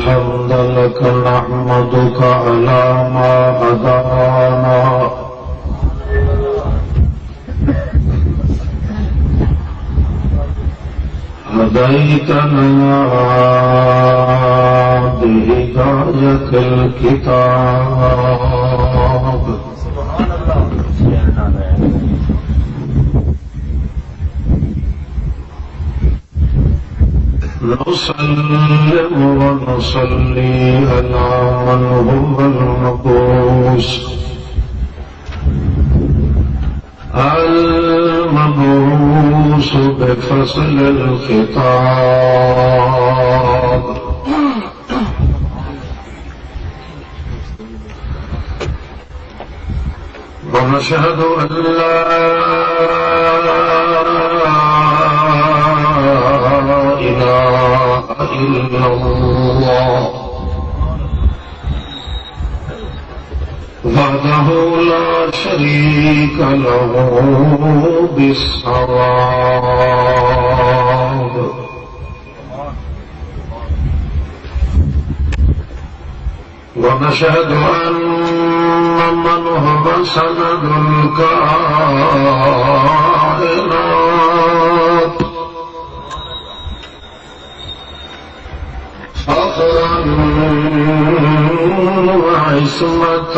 الحمد لك نحمدك على ما هدانا هديتنا بهداية الكتاب نسلم ونصلي على من هو المبعوث بفصل الخطاب ونشهد أن لا إله إلا الله وحده لا شريك له بالصواب ونشهد أن من هو سند الكائنات فخرا وعصمة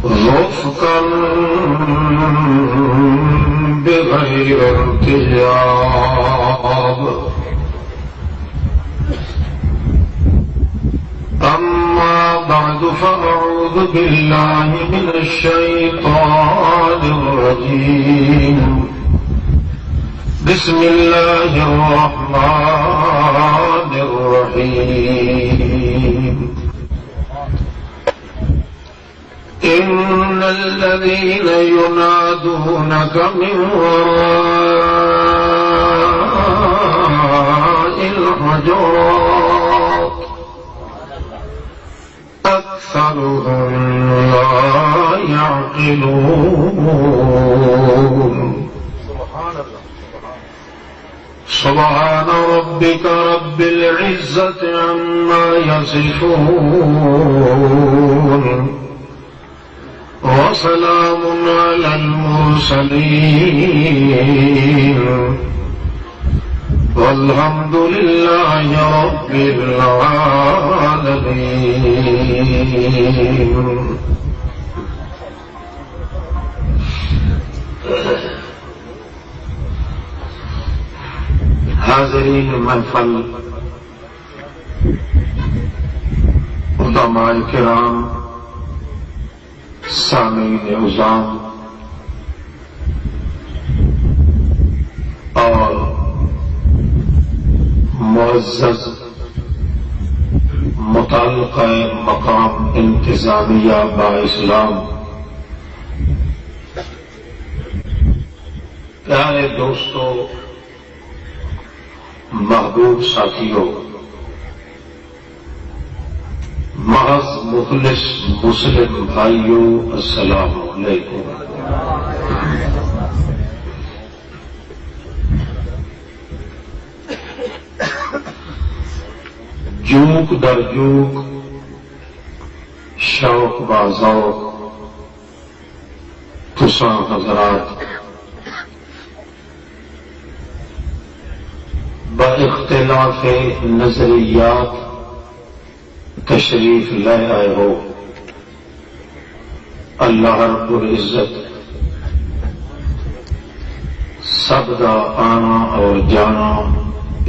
رفقا بغير ارتياب أما بعد فأعوذ بالله من الشيطان الرجيم بسم الله الرحمن الرحيم إن الذين ينادونك من وراء الحجرات أكثرهم لا يعقلون سبحان ربك رب العزة عما يصفون وسلام على المرسلين والحمد لله رب العالمين. حاضرین محفل، علماء کرام، سامعین عظام اور معزز متعلقہ مقام انتظامیہ با اسلام، پیارے دوستو، محبوب ساتھیوں، محض مخلص مسلم بھائیوں، السلام علیکم۔ جوک در جوک، شوق بازوق، تساں حضرات باختلاف نظریات تشریف لے آئے ہو۔ اللہ رب العزت سب دا آنا اور جانا،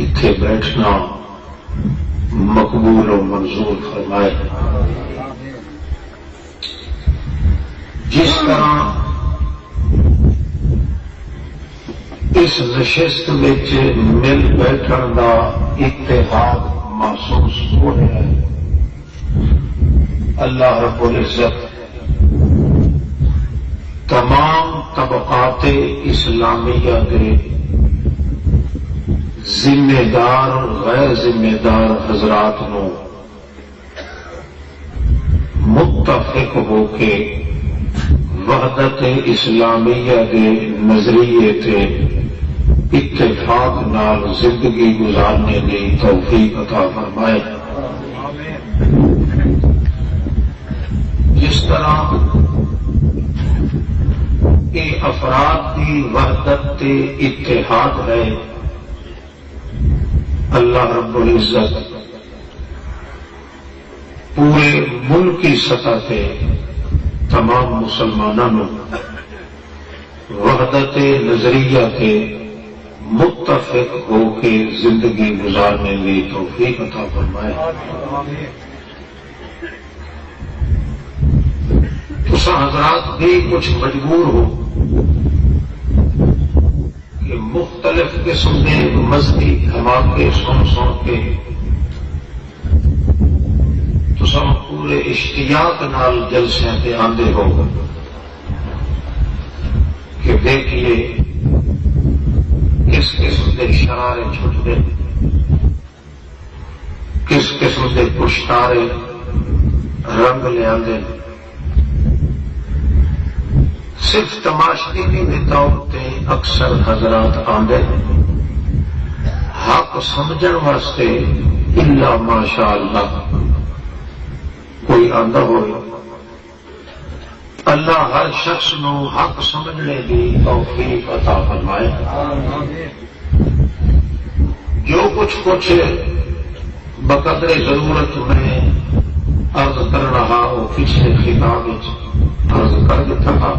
اتھے بیٹھنا مقبول و منظور فرمائے۔ جس طرح اس نشست وچ مل بیٹھن دا اتحاد محسوس ہو رہا ہے، اللہ رب العزت تمام طبقات اسلامیہ کے ذمہ دار غیر ذمہ دار حضرات نو متفق ہو کے وحدت اسلامیہ کے نظریے تے اتفاق اتحاد نال زندگی گزارنے کی توفیق عطا فرمائے۔ جس طرح یہ افراد کی وحدت تے اتحاد ہے، اللہ رب العزت پورے ملک کی سطح پہ تمام مسلمانوں وحدت نظریہ کے متفق ہو کے زندگی گزارنے کی توفیق عطا فرمائے۔ تو حضرات بھی کچھ مجبور ہو کہ مختلف قسم کے مذہبی دھماکے سن کے تو سب پورے اشتیاق نال جلسے پہ آندے ہو کہ دیکھیے کس قسم کے شرارے چھٹتے، کس قسم کے پشتارے رنگ لے آندے۔ صرف تماشبینی کے طور پہ اکثر حضرات آندے حق سمجھن واسطے، الا ماشاء اللہ کوئی آندا ہوئے۔ اللہ ہر شخص نو حق سمجھنے کی توفیق عطا فرمائے۔ جو کچھ بقدر ضرورت میں عرض کر رہا وہ پچھلے خطاب عرض کر دیتا تھا۔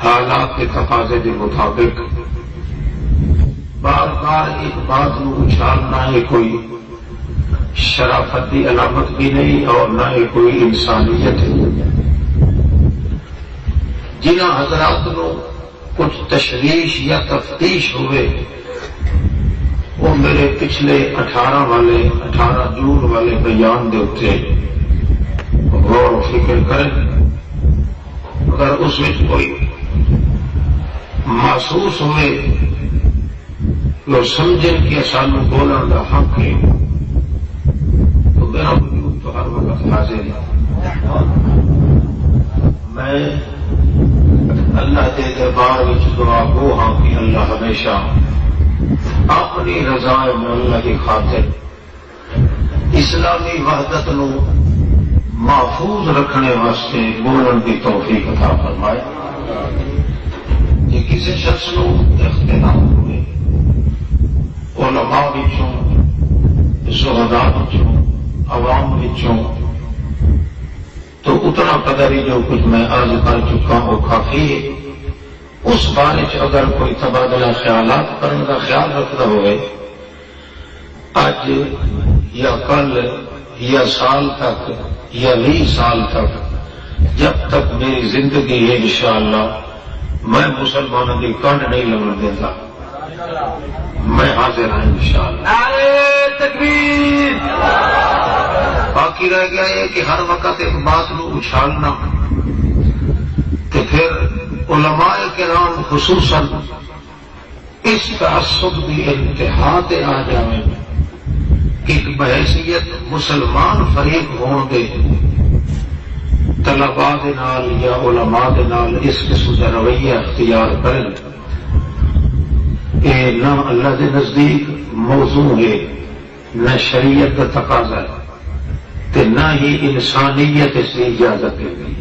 حالات کے تقاضے کے مطابق بار بار ایک بات نو اچھالنا ہے کوئی شرافت کی علامت بھی نہیں اور نہ ہی کوئی انسانیت ہے۔ جنہ حضرات نو کچھ تشویش یا تفتیش ہوئے وہ میرے پچھلے 18 جون والے بیان دے اتے غور و فکر کریں۔ اگر اس میں کوئی محسوس ہوئے تو سمجھیں کہ سانو بولن کا حق ہے، تو میرا وجود تو ہر وقت حاضر ہے۔ میں اللہ کے دربار میں دعا گو ہاں کہ اللہ ہمیشہ اپنی رضا مولا کی خاطر اسلامی وحدت نو محفوظ رکھنے واسطے بولن کی توفیق عطا فرمائے۔ کہ کسی شخص نو اختلاف ہوئے علماء وچوں، شہداء وچوں، عوام وچوں، تو اتنا قدر ہی جو کچھ میں عرض کر چکا ہوں کافی ہے۔ اس بارے اگر کوئی تبادلہ خیالات کرنے کا خیال رکھتا ہوئے، آج یا کل یا سال تک یا 20 سال تک، جب تک میری زندگی ہے انشاءاللہ میں مسلمانوں کی کنڈ نہیں لگن دیتا، میں حاضر ہوں انشاءاللہ۔ نعرہ تکبیر! باقی رہ گیا یہ کہ ہر وقت ایک بات نو اچھالنا، تو پھر علماء کرام خصوصاً اس تعصب کی انتہا تے آ جائے کہ بحیثیت مسلمان فریق ہون دے طلباء دے نال یا علماء دے نال اس قسم کا رویہ اختیار کریں، یہ نہ اللہ کے نزدیک موضوع ہے، نہ شریعت کا تقاضا ہے، تے نہ ہی انسانیت اس کی اجازت دے گی۔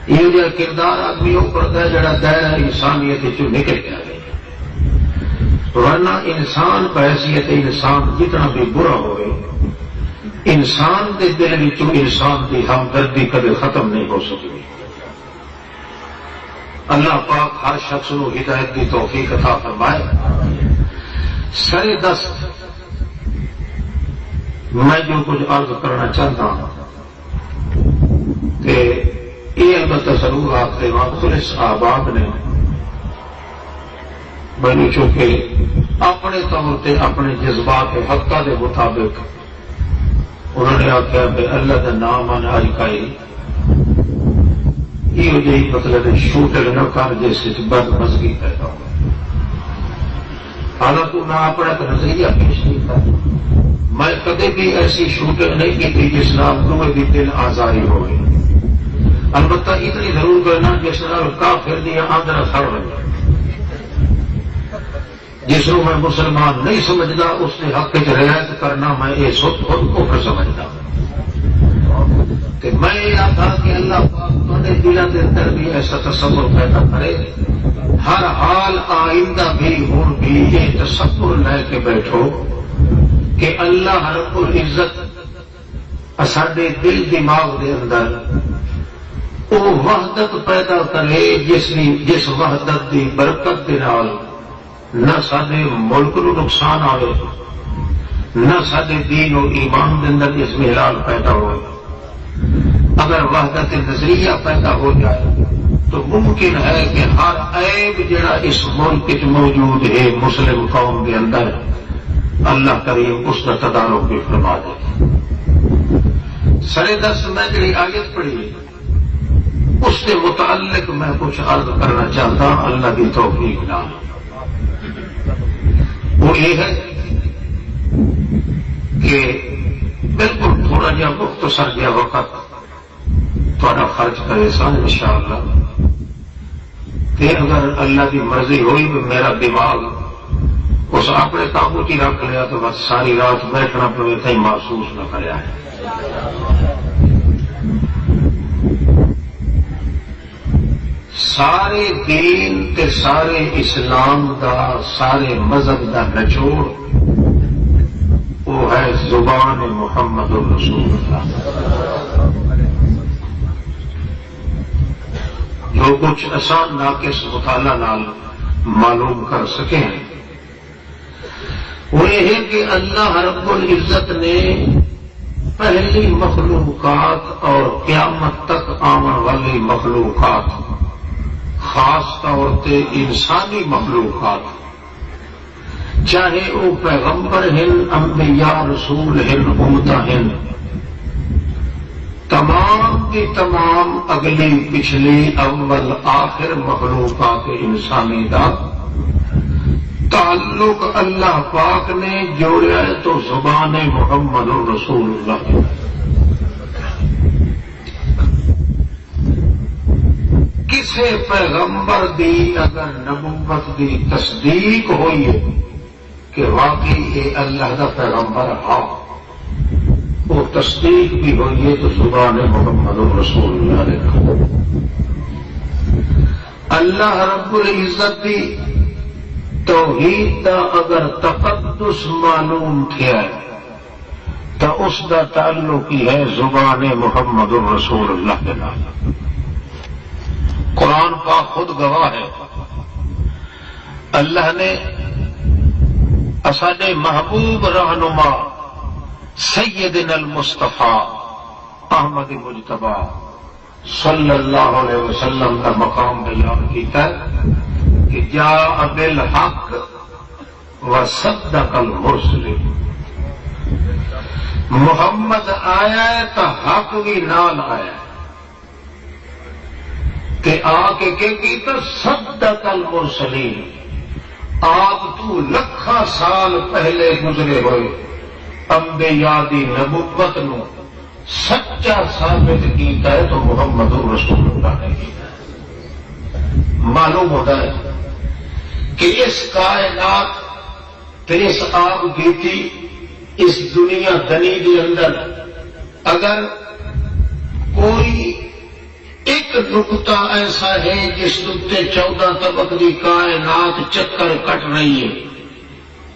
یہ جو کردار آدمی وہ کرتا ہے جڑا دائرہ انسانیت چوں نکل گیا ہے، ورنہ انسان بحیثیت انسان جتنا بھی برا ہوئے، انسان کے دل وچوں انسان کی ہمدردی کبھی ختم نہیں ہو سکتی۔ اللہ پاک ہر شخص کو ہدایت کی توفیق عطا فرمائے۔ سر دست میں جو کچھ عرض کرنا چاہتا ہوں کہ یہ البتہ ضرور آپ کے مختلف احباب نے بنی چونکہ اپنے طور پہ اپنے جذبات حقہ کے مطابق انہوں نے آخیا کہ اللہ کا نام آج کائی یہ جی مطلب شوٹنگ نہ کر جس بد مزگی پیدا ہو۔ حالانکہ میں اپنا ایک نظریہ پیش نہیں کیا، میں کدے بھی ایسی شوٹنگ نہیں کی تھی جس نال تمہیں بھی دل آزاری ہوئے، البتہ اتنی ضرور کرنا جس نال کافر دیا آندر سڑ رہی۔ جس کو میں مسلمان نہیں سمجھتا اس کے حق چ رعایت کرنا میں یہ خود کفر سمجھتا کہ میں یہ آتا کہ اللہ پاک تھوڑے دلوں کے اندر بھی ایسا تصور پیدا کرے، ہر حال آئندہ بھی ہوں بھی یہ تصور لے کے بیٹھو کہ اللہ رب العزت ساڈے دل دماغ دے اندر وہ وحدت پیدا کرے جس وحدت دی برکت دے نال نہ سارے ملک نو نقصان آئے، نہ سارے دین و ایمان کے اندر اس میں ہلال پیدا ہوئے۔ اگر وحدت نظریہ پیدا ہو جائے تو ممکن ہے کہ ہر عیب جڑا اس ملک موجود ہے مسلم قوم کے اندر اللہ کریم اس کا تدارک بھی فرما دے۔ سرے دس میں جڑی آیت پڑھی اس کے متعلق میں کچھ عرض کرنا چاہتا ہوں اللہ کی توفیق نال۔ وہ یہ ہے کہ بالکل تھوڑا جہا مختصر جہا وقت تھوڑا خرچ کرے سن انشاءاللہ، کہ اگر اللہ کی مرضی ہوئی تو میرا دماغ اس اپنے قابو کی رکھ لیا تو بس ساری رات بیٹھنا پڑے تھی محسوس نہ کریا ہے۔ سارے دین تے سارے اسلام دا سارے مذہب دا نچوڑ وہ ہے زبان محمد الرسول اللہ۔ جو کچھ آسان ناقص مطالعہ نال معلوم کر سکے ہیں وہ یہ ہے کہ اللہ رب العزت نے پہلی مخلوقات اور قیامت تک آنے والی مخلوقات، خاص طور پہ انسانی مخلوقات، چاہے وہ پیغمبر ہیں، انبیاء رسول ہیں، امتاں ہیں، تمام کی تمام اگلی پچھلی اول آخر مخلوقات انسانی دا تعلق اللہ پاک نے جوڑا ہے تو زبان محمد الرسول اللہ۔ کسے پیغمبر دی اگر نبوت دی تصدیق ہوئی ہے کہ واقعی یہ اللہ دا پیغمبر ہاں، وہ تصدیق بھی ہوئی ہے تو زبان محمد الرسول اللہ نے اللہ رب العزت دی توحید دا اگر تقدس معلوم کیا ہے تو اس دا تعلق ہی ہے زبان محمد الرسول اللہ کے نام۔ قرآن پاک خود گواہ ہے، اللہ نے اساڈے محبوب رہنما سیدنا المصطفیٰ احمد مجتبی صلی اللہ علیہ وسلم کا مقام بیان کیتا ہے کہ جاء بالحق وصدق المرسلین۔ محمد آیا ہے تو حق بھی نال آیا ہے، کہ آ کے کہ تو صدق المرسلین، آپ تو لکھاں سال پہلے گزرے ہوئے انبیاء دی نبوت نو سچا ثابت کیتا ہے تو محمد رسول اللہ نے کیتا ہے۔ معلوم ہوتا ہے کہ اس کائنات اس آپ گیتی اس دنیا دنی کے اندر اگر کوئی ایک نقطہ ایسا ہے جس نقطے 14 طبق کی کائنات چکر کٹ رہی ہے،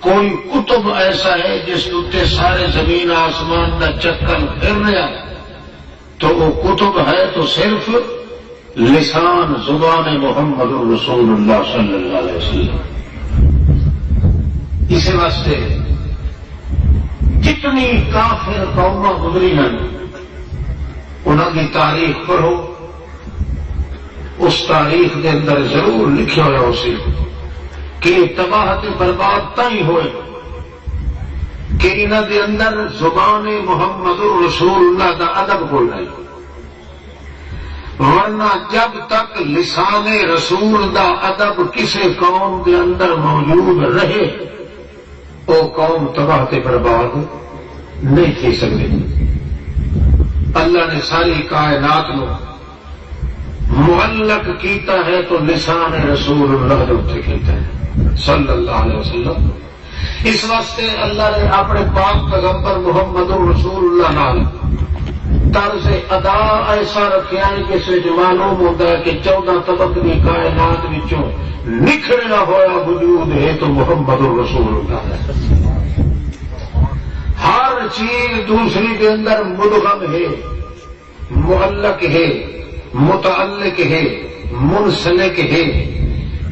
کوئی کتب ایسا ہے جس نقطے سارے زمین آسمان کا چکر پھر رہا تو وہ کتب ہے تو صرف لسان زبان محمد رسول اللہ صلی اللہ علیہ وسلم۔ اسی واسطے جتنی کافر قوماں گزری ہیں انہوں کی تاریخ پڑھو، اس تاریخ کے اندر ضرور لکھا ہوا اسی کہ تباہ برباد تھی ہوئے کہ انہوں کے اندر زبان محمد رسول اللہ کا ادب بول رہے، ورنہ جب تک لسان رسول دا ادب کسی قوم کے اندر موجود رہے وہ قوم تباہ تے برباد نہیں تھی سکتی۔ اللہ نے ساری کائنات نو معلق کیتا ہے تو لسان رسول اللہ دے اتنے کیتا ہے صلی اللہ علیہ وسلم. اس واسطے اللہ نے اپنے پاک پیغمبر محمد رسول اللہ نال طرز ادا ایسا رکھا ہے کہ اس معلوم ہوتا ہے کہ 14 طبقی کائنات وچوں نکھریا ہوا وجود ہے تو محمد رسول اللہ ہے. ہر چیز دوسری کے اندر مدغم ہے، معلق ہے، متعلق ہے، منسلک ہے.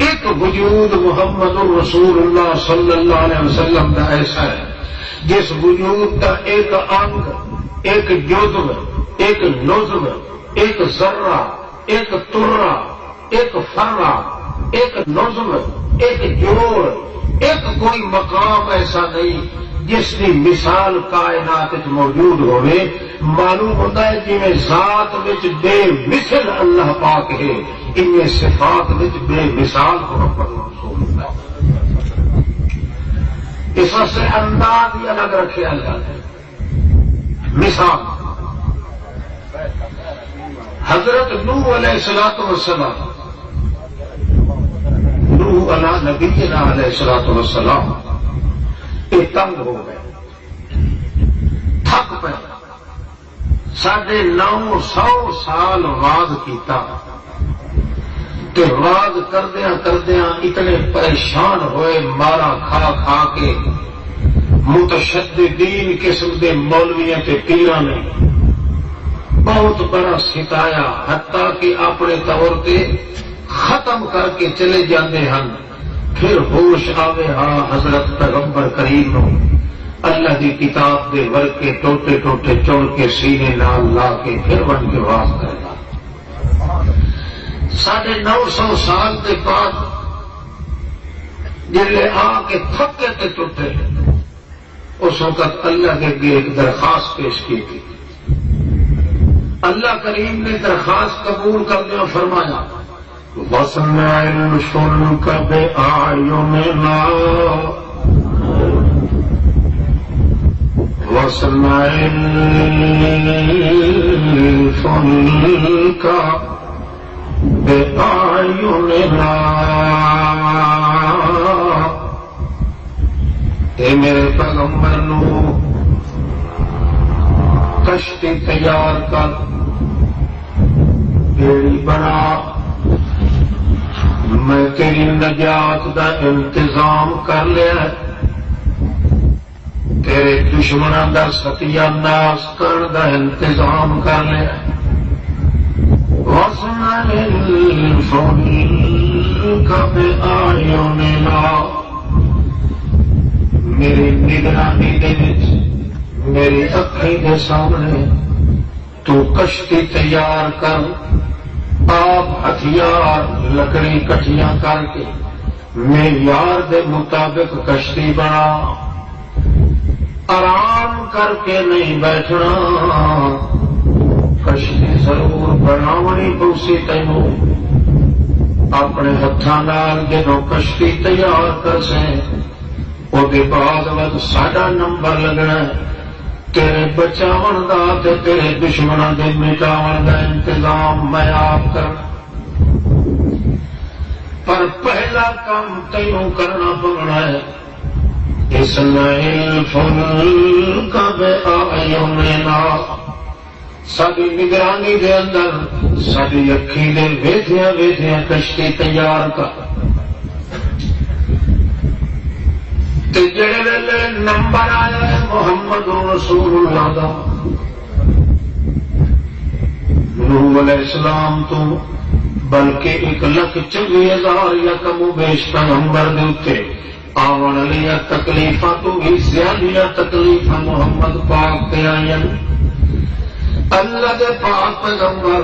ایک وجود محمد رسول اللہ صلی اللہ علیہ وسلم کا ایسا ہے جس وجود کا ایک انگ، ایک جزو، ایک نظم، ایک ذرہ، ایک ترہ، ایک فرہ، ایک نظم، ایک جوڑ، ایک کوئی مقام ایسا نہیں جس کی مثال کائنات موجود ہوئے. معلوم ہوتا ہے جی میں ذات وچ بے مثل اللہ پاک ہے، ان صفات وچ بے مثال محمد رسول اللہ. اس سے انداز ہی الگ رکھے اللہ نے. مثال حضرت نوح علیہ الصلوۃ والسلام، نوح علیہ نبینا علیہ الصلوۃ والسلام یہ تنگ ہو گئے، تھک پے. 950 سال واز کیتا تے واز کردیاں کردیاں اتنے پریشان ہوئے مارا کھا کھا کے. متشددین قسم کے مولویاں تے پیراں نے بہت بڑا ستایا، حتیٰ کہ اپنے طور تے ختم کر کے چلے جاندے ہن. پھر ہوش آوے ہاں حضرت پیغمبر کریم نو اللہ دی کتاب دے ورکے ٹوٹے ٹوٹے چوڑ کے سینے نال لا کے پھر بن کے واز کرنا. 950 سال کے بعد جلے آ کے تھکے تے ٹوٹے اس وقت اللہ کے ایک درخواست پیش کی تھی. اللہ کریم نے درخواست قبول کرنے اور فرمایا وَسْمَعِ الْفُلْكَ بِأَعْيُنِنَا وَسْمَعِ الْفُلْكَ بِأَعْيُنِنَا. اے میرے پیغمبر نو کشتی تیار کر، بیڑی بنا، میں تیری نجات دا انتظام کر لیا، تیرے دشمنوں دا ستیہ ناس کرنے دا انتظام کر لیا. وَاسْمَعِ الْفُلْكَ بِأَعْيُنِنَا. میری نگرانی دے وچ میری اکھی دے سامنے تو کشتی تیار کر، آپ ہتھیار لکڑی کٹھیاں کر کے معیار دے مطابق کشتی بنا. آرام کر کے نہیں بیٹھنا، کشتی ضرور بناونی پوسی تینوں. اپنے ہاتھاں نال جدوں کشتی تیار کر سیں وہ بعد وقت ساڈا نمبر لگنا ہے. تیرے بچاون دا تے تیرے دشمنوں دے مٹاون دا انتظام میں آپ کرنا. پر پہلا کام تینوں کرنا پڑنا ہے. اِسْمَعِ الْفُلْكَ بِأَعْيُنِنَا. ساری نگرانی دے اندر ساری اکھی دے ویدھیاں ویدھیاں کشتی تیار کر. جڑے ویلے نمبر آیا ہے محمد رسول اللہ دا، نوح علیہ السلام تو بلکہ 1,24,000 یا کم و بیش پیغمبر دے اوتے آون والی تکلیفاں تو بھی زیادہ تکلیفاں محمد پاک تے آئیں. اللہ دے پاک پیغمبر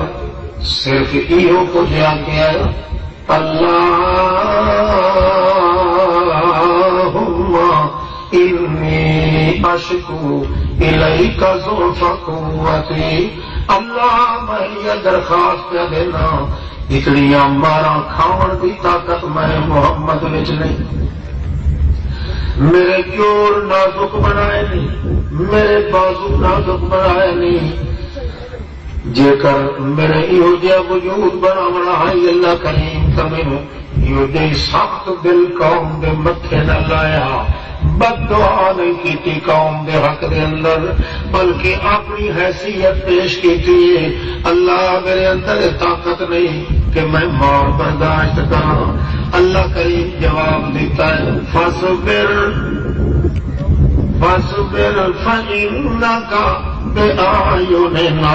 صرف ایہو کچھ آکھیا ہے اللہم انی اشکو الیک ضعف قوتی. اللہ میں یہ درخواست کر دینا اتنی مارا کھاون کی طاقت میں محمد وچ نہیں. میرے جوڑ نازک بنائے نہیں، میرے بازو نازک بنائے نہیں. جے کر میرے یہ جا وجود بناونا ہے اللہ کریم تو مینوں یہ جی سخت دل قوم دے متھے نہ لایا، بد دعا نہیں کی قوم دے حق دے اندر، بلکہ اپنی حیثیت پیش کی تھی۔ اللہ میرے اندر طاقت نہیں کہ میں مار برداشت کروں۔ اللہ کریم جواب دیتا ہے فاصبر فاصبر فإنک بأعیننا،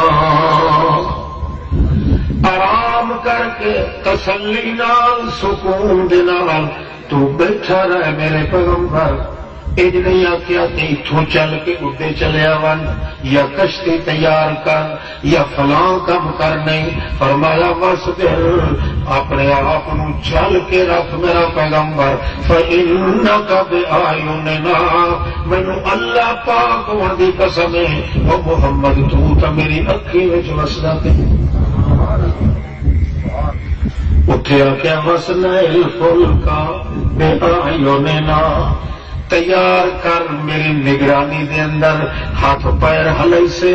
آرام کر کے تسلی نال سکون دے نال تو بیٹھا رہ میرے پیغمبر۔ اج نہیں آخیا کہ اتوں چل کے اڈے چلیا ون یا کشتی تیار کر یا فلاں کم کر، نہیں فرمایا بس اپنے آپ چل کے رکھ میرا پیغمبر۔ فإنک بأعیننا، مینوں اللہ پاک ہونے دی قسم ہے او محمد تو میری اکھی وچ وسدا تے اٹھیا کیا وسنا الفلکا بأعیننا، تیار کر میری نگرانی دے اندر، ہاتھ پیر ہلے سے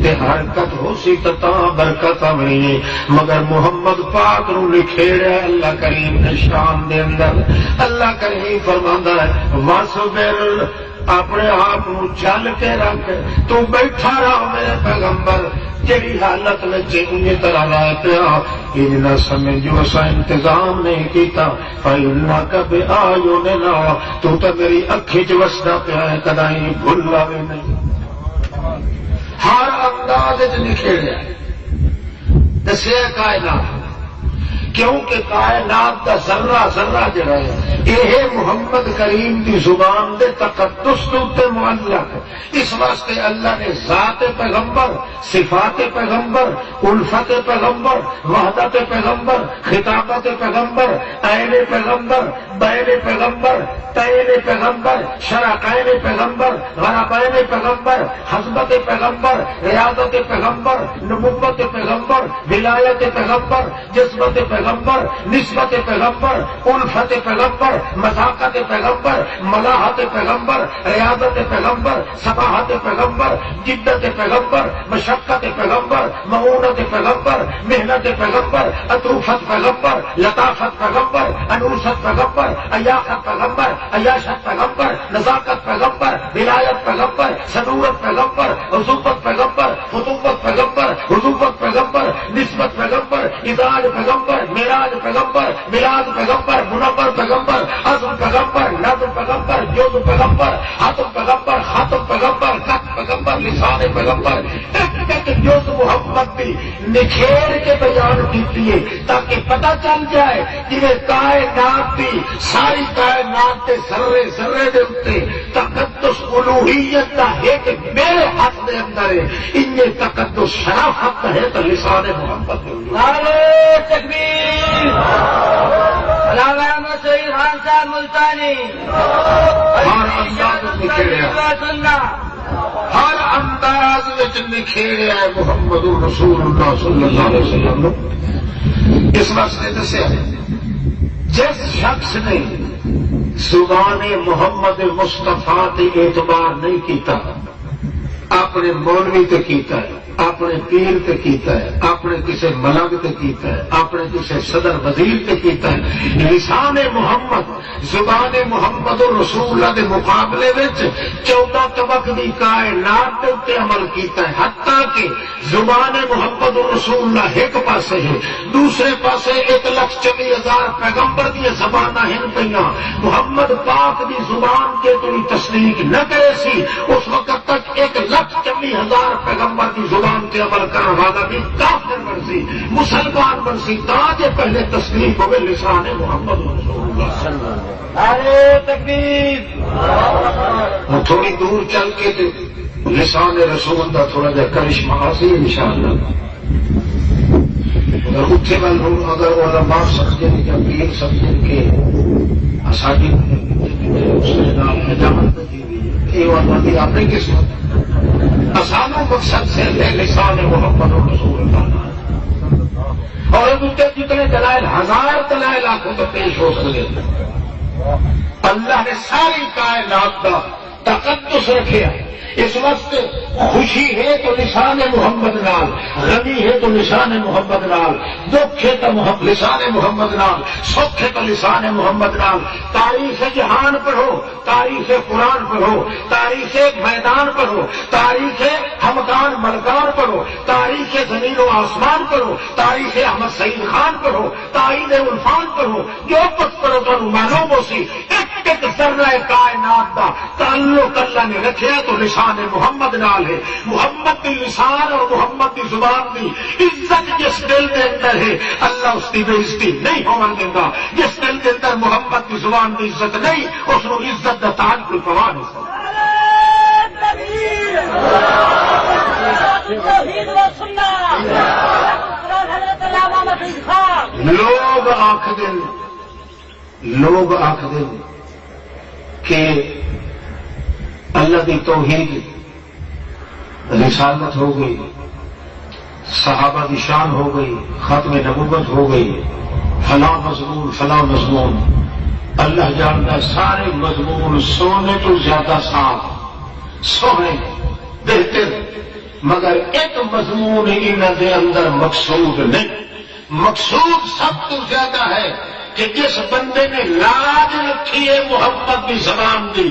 تے حرکت ہو سی تا برکت آنی، مگر محمد پاک نو نکھیڑیا اللہ کریم نے شان دے اندر۔ اللہ کریم فرماندا ہے واصبر، اپنے آپ چل کے رکھ، تو بیٹھا رہا میرے پیغمبر، جہی حالت میں انہی طرح رہ پیا، یہ نہ سمجھو اسا انتظام نہیں کیتا۔ فإنک بأعیننا، تو میری اکھی چ وسدا پیا ہے، کدی بھلا بھی نہیں۔ ہر انداز نکھیڑیا دسیا کائنات، کیونکہ کائنات کا ذرہ ذرہ جڑا ہے یہ محمد کریم کی زبان دے تقدس تے معلق، اس واسطے اللہ نے ذات پیغمبر، صفات پیغمبر، الفت پیغمبر، وحدت پیغمبر، خطابت پیغمبر، عین پیغمبر، بین پیغمبر، تین پیغمبر، شرقین پیغمبر، غربین پیغمبر، حضبت پیغمبر، ریاضت پیغمبر، نبوت پیغمبر، ولایت پیغمبر، جسمت پیغمبر، نسبت پیغمبر، الفت پیغمبر، مذاقت پیغمبر، ملاحت پیغمبر، ریاضت پیغمبر، صباحت پیغمبر، جدت پیغمبر، مشقت پیغمبر، معونت پیغمبر، محنت پیغمبر، عطوفت پیغمبر، لطافت پیغمبر، انوست پیغمبر، عیاقت پیغمبر، عیاشت پیغمبر، نزاکت پیغمبر، ولایت پیغمبر، صدورت پیغمبر، عصوبت پیغمبر، خطوبت پیغمبر، حضوبت پیغمبر، نسبت پیغمبر، ازاج پیغمبر، میراج پیغمبر، میلاد پیغمبر، منور پیغمبر، عزم پیغمبر، نظم پیغمبر، جوز پیغمبر، حاتم پیغمبر، خاتم پیغمبر، کت پیغمبر، لسان پیغمبر، ایک جوز محمد بھی نکھیر کے بیان کیتی ہے تاکہ پتہ چل جائے کہ کائنات دی ساری کائنات کے ذرے ذرے دے اوتے تقدس الوہیت دا ہے کہ میرے ہاتھ دے اندر ہے، ان تقدس شرافت ہے تو لسان محمد ہے۔ نعرہ تکبیر، علامہ احمد شہید خان صاحب ملتانی، ہر انداز وچ نکھیڑیا ہے محمد رسول اللہ صلی اللہ علیہ وسلم۔ اس واسطے دسیا جس شخص نے زبان محمد مصطفیٰ تے اعتبار نہیں کیتا، اپنے مولوی تے کیتا ہے، اپنے پیر تے کیتا ہے، اپنے کسی ملنگ تے کیتا ہے، اپنے کسی صدر وزیر تے کیتا ہے، لسان محمد، زبان محمد رسول اللہ دے مقابلے وچ 14 طبق دی کائنات دے اوتے عمل کیتا ہے، حتیٰ کہ زبان محمد رسول اللہ ایک پاسے ہے، دوسرے پاسے 1,24,000 پیغمبر دی زباناں ہیں پئیاں، محمد پاک دی زبان کے کوئی تصدیق نہ کرے سی، اس وقت تک 1,24,000 پیغمبر کی زبان کے عمل کرنے والا بھی کافر بنسی، مسلمان بنسی، تاکہ پہلے تصدیق ہوئے لسان محمد رسول اللہ۔ نعرہ تکبیر، تھوڑی دور چل کے لسان رسول کا تھوڑا جا کرشمہ حاصل انشاءاللہ۔ اگر اتنے وال اگر علماء سمجھیں یا پیر سمجھیں کہ ساری اپنی قسمت آسانوں مقصد سے ہے لسان محمد رسول اللہ، اور جتنے دلائل 1000 دلائل آنکھوں تو پیش ہو سکے، اللہ نے ساری کائنات کا تقدس رکھے. اس وقت خوشی ہے تو لسان محمد نال، غمی ہے تو لسان محمد نال، دکھ ہے تو لسان محمد نال، سکھ ہے تو لسان محمد نال. تاریخ جہان پڑھو، تاریخ قرآن پڑھو، تاریخ میدان پڑھو، تاریخ ہمکان ملکان پڑھو، تاریخ زمین و آسمان پڑھو، تاریخ احمد سعید خان پڑھو، تاریخ عرفان پڑھو. جو کچھ پڑھو تو معلوم ہو سی ایک ایک ذرہ کائنات کا تعلق اللہ نے رکھا تو لسان محمد نال ہے. محمد کی لسان اور محمد کی زبان کی عزت جس دل کے اندر ہے اللہ اس کی بے عزتی نہیں ہونے دے گا. جس دل کے اندر محمد کی زبان کی عزت نہیں اس کو عزت کا تاج کوئی پرواہ نہیں سکتا. لوگ آخ دیں کہ اللہ کی توحید رسالت ہو گئی، صحابہ کی شان ہو گئی، ختم نبوت ہو گئی، فلاں مضمون فلاں مضمون. اللہ جانتا سارے مضمون سونے تو زیادہ صاف سونے بہتر، مگر ایک مضمون انہوں کے اندر مقصود نہیں. مقصود سب تو زیادہ ہے کہ جس بندے نے لاج رکھی ہے محمد کی زبان دی،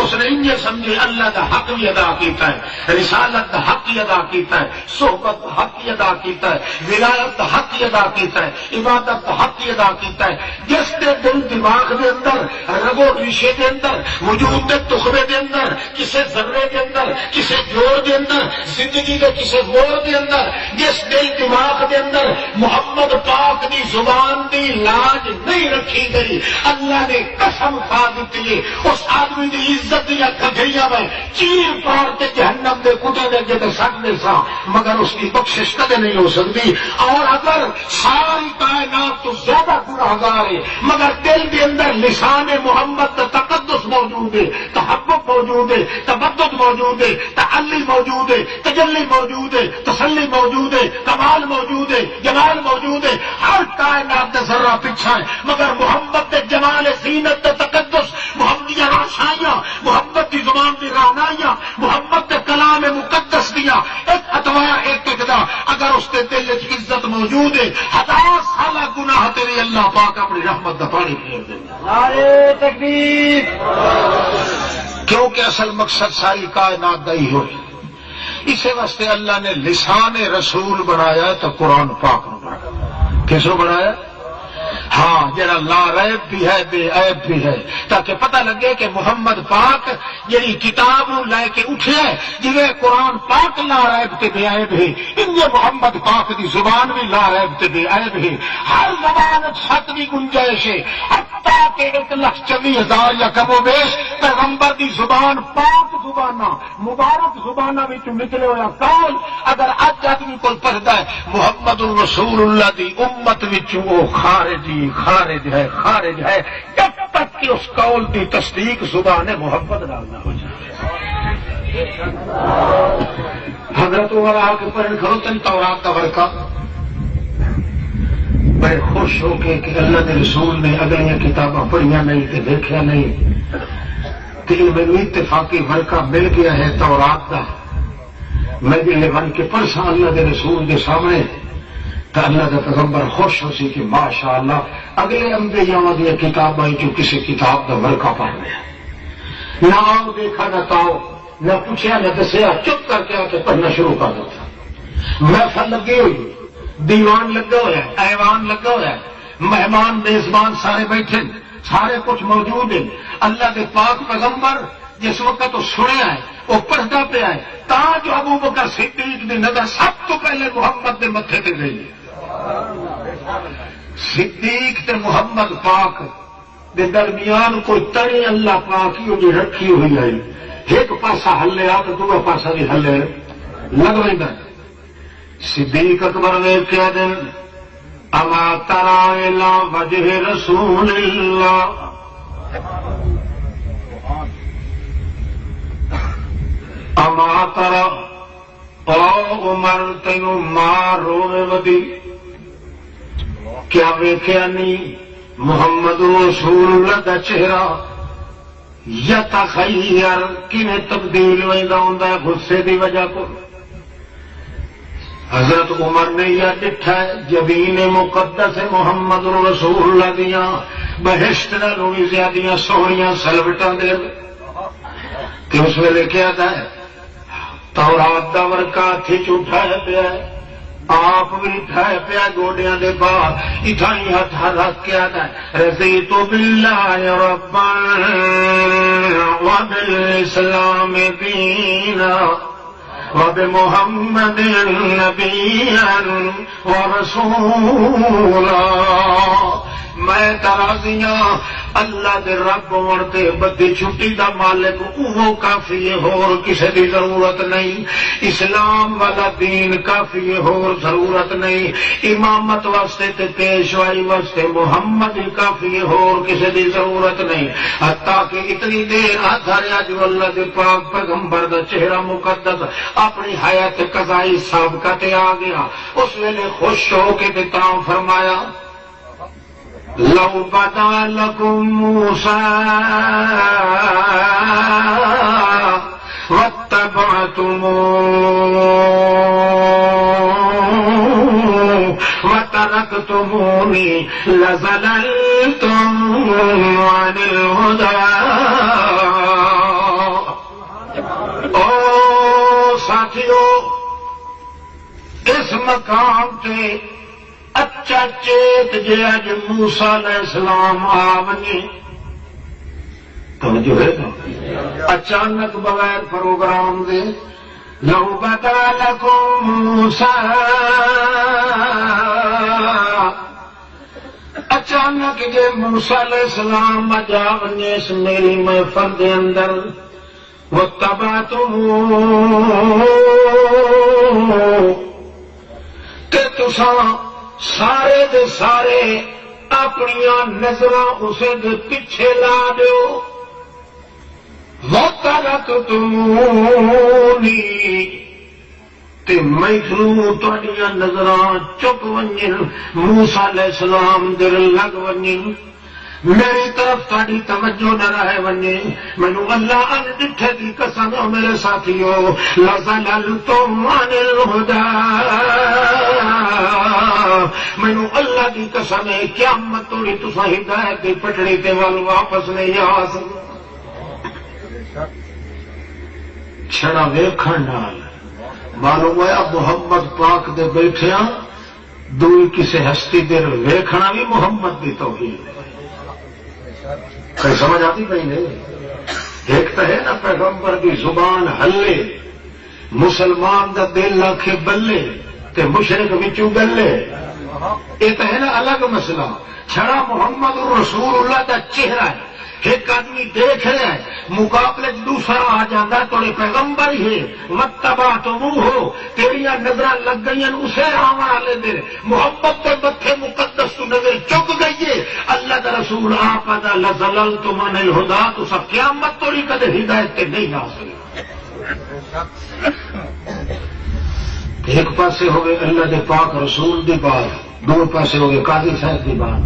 اس نے یہ سمجھے اللہ کا حق بھی ادا کیتا ہے، رسالت کا حق ہی ادا کیتا ہے، صحبت کا حق ہی ادا کیتا ہے، ولایت کا حق ہی ادا کیتا ہے، عبادت کا حق ہی ادا کیتا ہے. جس کے دل دماغ کے اندر رگو ریشے کے اندر وجود کے تخمے کے اندر کسی ذرے کے اندر کسی جوڑ کے اندر زندگی کے کسی موڑ کے اندر جس دل دماغ کے اندر محمد پاک کی زبان کی لاج نہیں رکھی گئی اللہ نے قسم کھا دیتی ہے اس آدمی کی عزت دیا کھجیاں میں چیر پار کے جہنم دے کتے دے کے سکتے سا مگر اس کی بخشش کدے نہیں ہو سکتی. اور اگر ساری کائنات تو زیادہ گناہگار ہے مگر دل کے اندر لسان محمد کا تقدس موجود ہے، تحقق موجود ہے، تبدد موجود ہے، تعلی موجود ہے، تجلی موجود ہے، تسلی موجود ہے، کمال موجود ہے، جمال موجود ہے. ہر کائنات کا ذرہ پیچھا ہے مگر محمد کے جمال زینت تقدس، محمد کی روشنیاں، محمد کی زبان کی رہنائیاں، محمد کے کلام مقدس دیا ایک اتوار ایک دا اگر اس کے دل کی عزت موجود ہے 1000 سالہ گناہ تیرے اللہ پاک اپنی رحمت کا پانی پھیر دیں گے. نعرہ تکبیر. کیونکہ اصل مقصد ساری کائنات کا ہی ہوئی. اسی واسطے اللہ نے لسان رسول بنایا تو قرآن پاک نے بنایا. کس کو بنایا؟ ہاں جڑا لا ریب بھی ہے بے عیب بھی ہے تاکہ پتہ لگے کہ محمد پاک جی کتاب لے کے اٹھے جی قرآن پاک لا ریب تے بے عیب ہے ان محمد پاک دی زبان بھی لا ریب تے بے عیب ہے. ہر زبان چھت بھی گنجائش ہے حتیٰ کہ 1,24,000 یا کم و بیش پیغمبر دی زبان پاک زبانہ مبارک زبانہ بھی نکلے ہوا قول اگر اج آدمی کو پڑھتا ہے محمد الرسول اللہ دی امت وچوں وہ خارج ہے جب تک کہ اس قول کی تصدیق زبان محمد نہ ہو جائے. حضرت عمر آ کے پڑھنے کھڑو تن تورات کا ورقہ بڑے خوش ہو کے کہ اللہ کے رسول نے اگلیاں کتاباں پڑھیاں نہیں کہ دیکھا نہیں کہ میرے اتفاقی ورقہ مل گیا ہے تورات کا میں بھی لے بن کے پڑھسا اللہ کے رسول کے سامنے تو اللہ کا پیغمبر خوش ہو سی کہ ماشاء اللہ اگلے انبیاء دی کتابیں جو کسی کتاب کا ورقہ پڑھ لیا نہ آؤ دیکھا نہ تاؤ نہ پوچھا نہ دسیا چپ کر کے آ کے پڑھنا شروع کر دیتا. محفل لگی ہوئی دیوان لگا ہوا ہے ایوان لگا ہوا ہے مہمان میزبان سارے بیٹھے سارے کچھ موجود ہیں. اللہ کے پاک پیغمبر جس وقت تو سنیا ہے وہ پڑھتا پیا ہے تاج ابو بکر صدیق کی نظر سب تو پہلے محمد کے متھے تے گئی. صدیق تے محمد پاک دے درمیان کوئی تڑی اللہ پاک ہی رکھی ہوئی ہے ایک پاسا ہلے آ تو دوسرا پاسا بھی ہلے لگ رہا. صدیق اکبر نے کیا دن اما ترى الى وجه رسول اللہ اما ترى او عمر تینو مارو ودی کیا ویکھیا نہیں محمد رسول اللہ دا چہرہ یتخیر کنے تبدیل ویندا ہوندا ہے غصے دی وجہ کو. حضرت عمر نے یہ ڈٹھا ہے جبین مقدس محمد رسول اللہ دیاں بہشت نالوں بھی زیادہ سوہنیاں سلوٹاں دے کہ اس ویلے کیا تھا تورات دا ورکا ہاتھ اٹھایا پیا ہے آپ بھی اٹھایا پیا گوڈیاں دے بعد اٹھائی ہاتھ رکھ کے آتا ہے رضیت باللہ ربا وبالاسلام دینا وبمحمد نبیا ورسولا. میں ترازیاں اللہ دے رب ورتے بدی چھٹی دا مالک وہ کافی ہے اور کسی دی ضرورت نہیں. اسلام والا دین کافی ہے اور ضرورت نہیں. امامت واسطے تے پیشوائی واسطے محمد ہی کافی ہے اور کسی دی ضرورت نہیں. حتیٰ کہ اتنی دیر آدھاریا جو اللہ دے پاک پیغمبر دا چہرہ مقدس اپنی حیات قضائی سابقہ تے آ گیا. اس ویلے خوش ہو کے تے تاں فرمایا لو بدا لكم موسى واتبعتموه وتركتموني لزللتم عن الهدى. او ساتھیو اس مقام تے اچھا چیت جے اج موسیٰ علیہ السلام آونی توجہ ہے اچانک بغیر پروگرام دے لو بدا لکم موسیٰ اچانک جے موسیٰ علیہ السلام اج آونی اس میری محفل دے اندر واتبعتموہ تے تساں سارے دے سارے اپنی نظراں اسے دے پیچھے لا دیو. وَتَرَكْتُمُونِي تے مینوں تہاڈیاں نظراں چپ ونجن موسیٰ علیہ السلام دل لگ ونجن میری طرف تہاڈی توجہ نہ رہے ونجے. مینوں اللہ ان ڈٹھے دی قسم میرے ساتھیو لَزَلَلْتُمْ عَنِ الْهُدَىٰ مینوں اللہ دی قسم ہے قیامت توڑی تساں ہدایت دی پٹڑی تے ول واپس نہیں آ سکتے. چھڑا ویکھن نال معلوم ہوا محمد پاک دے بیٹھیاں دوئی کسے ہستی دے ویکھنا بھی محمد دی توحید ہے. کوئی سمجھ آتی پئی نہیں؟ ایک تو ہے نا پیغمبر دی زبان ہلے مسلمان دا دل آکھے بلے تے مشرک وچوں گلے. یہ تو ہے نا الگ مسئلہ. چھڑا محمد رسول اللہ دا چہرہ ہے ایک آدمی دیکھ رہا ہے مقابلے دوسرا آ جاتا تھوڑے پیغمبر ہی ہے واتبعتموہ تیریاں نظراں لگ گئی اسے آن والے دے محبت کے متھے مقدس تو نظر چک گئی ہے. اللہ کا رسول آپ دا لزللتم عن الہدیٰ تو سب قیامت توڑی کدے ہدایت کے نہیں آ سکے. ایک پاسے ہوئے اللہ دے پاک رسول دی بات دو پاسے ہوئے قاضی صاحب دی بات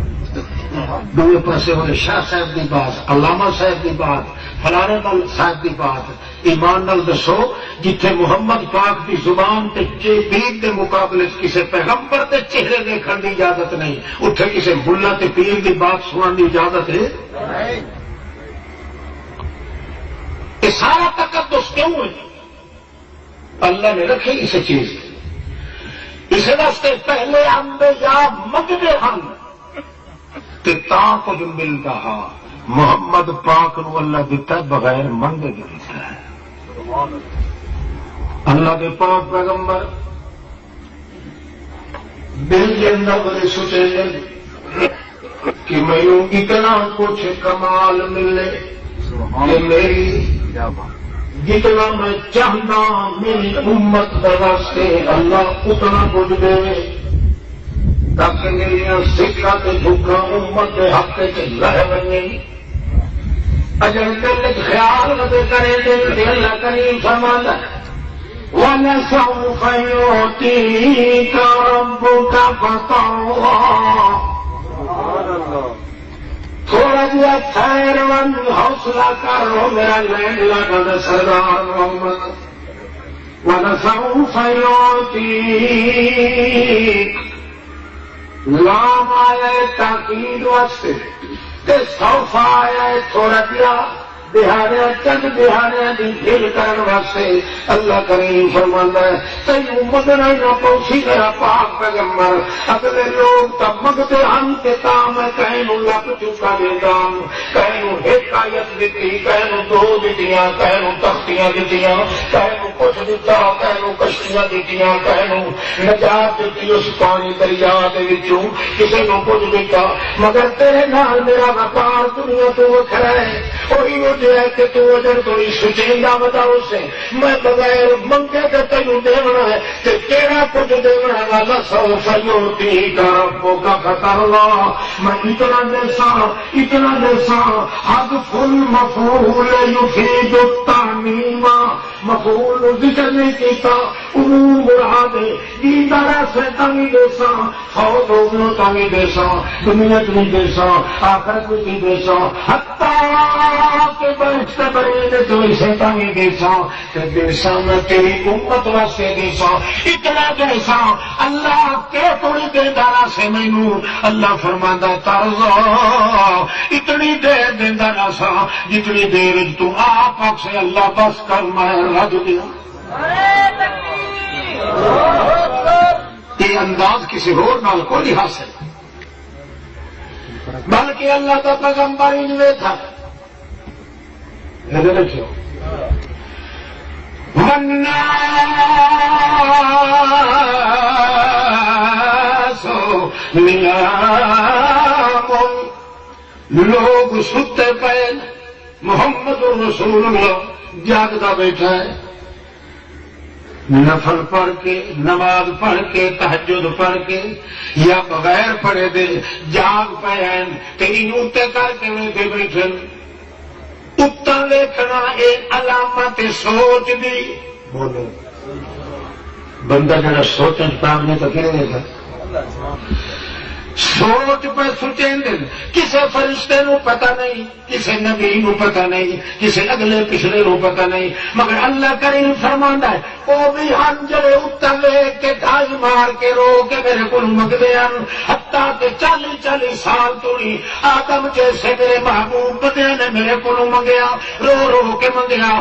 دوے پاسے ہوئے شاہ صاحب دی بات علامہ صاحب دی بات فلانے مل صاحب دی بات. ایمان نال دسو جتھے محمد پاک دی زبان تے دین دے مقابلے کسے پیغمبر دے چہرے دیکھن دی اجازت نہیں اتھے کسے ملا تے پیر دی بات سنن دی اجازت ہے. یہ سارا تقدس کیوں ہے؟ اللہ نے رکھے اس چیز اس واسطے پہلے انبیاء منگتے ہیں تا کچھ مل رہا. محمد پاک نو اللہ دیتا ہے بغیر منگے بھی دیتا ہے. اللہ کے پاک پیغمبر دل کے اندر بڑے سوچے کہ میں اتنا کچھ کمال ملے کہ میری جتنا میں چاہتا میری امت واسطے اللہ اتنا کچھ دے تاکہ میری سکھا تے جھکا امت کے حق سے رہ بنے. اجر دل خیال نہ کرے دل اللہ کریم فرماتا وَلَسَوْفَ يُعْطِيكَ رَبُّكَ فَتَرْضَىٰ تھوڑا جہا خیر مند حوصلہ کر لو میرا لینڈ لگا سردار محمد وَلَسَوْفَ يُعْطِيكَ لام آیا ہے تاکید واسطے تے سوف آیا ہے تھوڑا دیا بہانے چند بہانے دی دل کرن واسطے اللہ کریم فرماندا ہے تینوں مگنا نہ پوچھی میرا پاک پیغمبر اگلے لوگ تب مگتے ہم تے تاں میں کہیں لپ چکا دیتا کہیں ایک آیت دیتی کہیں دو دیتیاں کہیں تختیاں دیتیاں کہیں کچھ دیتا کہیں کشتیاں دیتیاں کہیں نجات دیتی اس پانی دریا دے وچوں کسی نو کچھ دیتا مگر تیرے نال میرا وقار دنیا تو وکھرا ہے وہی ہے کہ تو اجر تھوڑی سچیندا بتاؤ سے میں بغیر منگے تے تینوں دیونا ہے تے تیرا کچھ دیونا ہے والا سوف یعطیک ربک فترضی میں اتنا دیسا حذف المفعول یفید التعمیم مفعول ذکر نہیں کیتا عموم مراد دیدارا سے تنگی دیسا فوت ہوگنو تنگی دیسا دنیا تنگی دیسا آخرت تنگی دیسا حتی کہ بہشت برین تو اسے تنگی دیسا کہ دیسا میں تیری امت واسے دیسا اتنا دیسا اللہ کے تھوڑی دیدارا سے مینو اللہ فرماندہ ترضا اتنی دیر دیدارا سا جتنی دیر تو آپ سے اللہ بس کر میں رج دیا یہ انداز کسی اور نال کو نہیں حاصل بلکہ اللہ کا پیغمبر ان میں تھا رکھو والناس نیام لوگ ستے پے محمد رسول اللہ جاگتا بیٹھا ہے نفل پڑھ کے نماز پڑھ کے تہجد پڑھ کے یا بغیر پڑھے دے جاگ پے تین اتنے کر کے بیٹھے اتنا دیکھنا ایک علامت سوچ دی بولو بندہ جڑا سوچن کام نہیں تو کہنے دیکھا سوچ پہ سوچیں دن کسی فرشتے نو پتہ نہیں کسی نبی نو پتہ نہیں کسی اگلے پچھلے نو پتہ نہیں مگر اللہ کریم فرماندا ہے وہ بھی ہم جڑے اتر لے کے ڈھائی مار کے رو کے میرے کو منگدے ہیں حتیٰ کہ 40 سال توڑی آدم جیسے میرے محبوب بندے نے میرے کو منگیا رو رو کے منگیا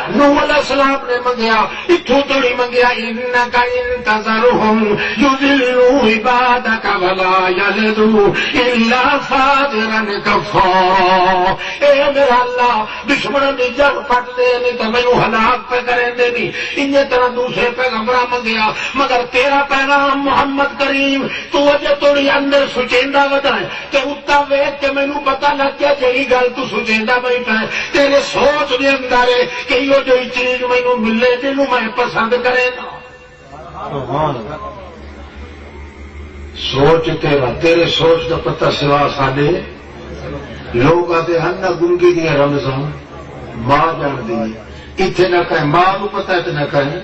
نوح علیہ السلام نے منگیا اتھوں توڑی منگیا انکا انتظرہم یضلوا عبادک ولا یلدوا الا فاجرا کفارا اے میرا اللہ دشمنوں کی جڑ پٹ دے نہیں تو مینوں ہلاک پہ کریں دے نہیں انہیں طرح دوسرے پیغمبر منگیا مگر تیرا پیغام محمد کریم تو اجے توڑی اندر سچیندا ودا ہے تے اتا ویکھ کے مینوں پتہ لگ گیا جہی گل تو سچیندا بیٹھا ہے تیرے سوچ دے اندر ہے کہ یہ جو چیز مینوں ملے جنوں میں پسند کرے نا سوچ تیرے سوچ کا پتہ سوا ساڈے لوگ آتے ہیں نہ گنگی دیا رمضان ماں جان دی اتنے نہ کہیں ماں کو پتہ ہے تو نہ کہیں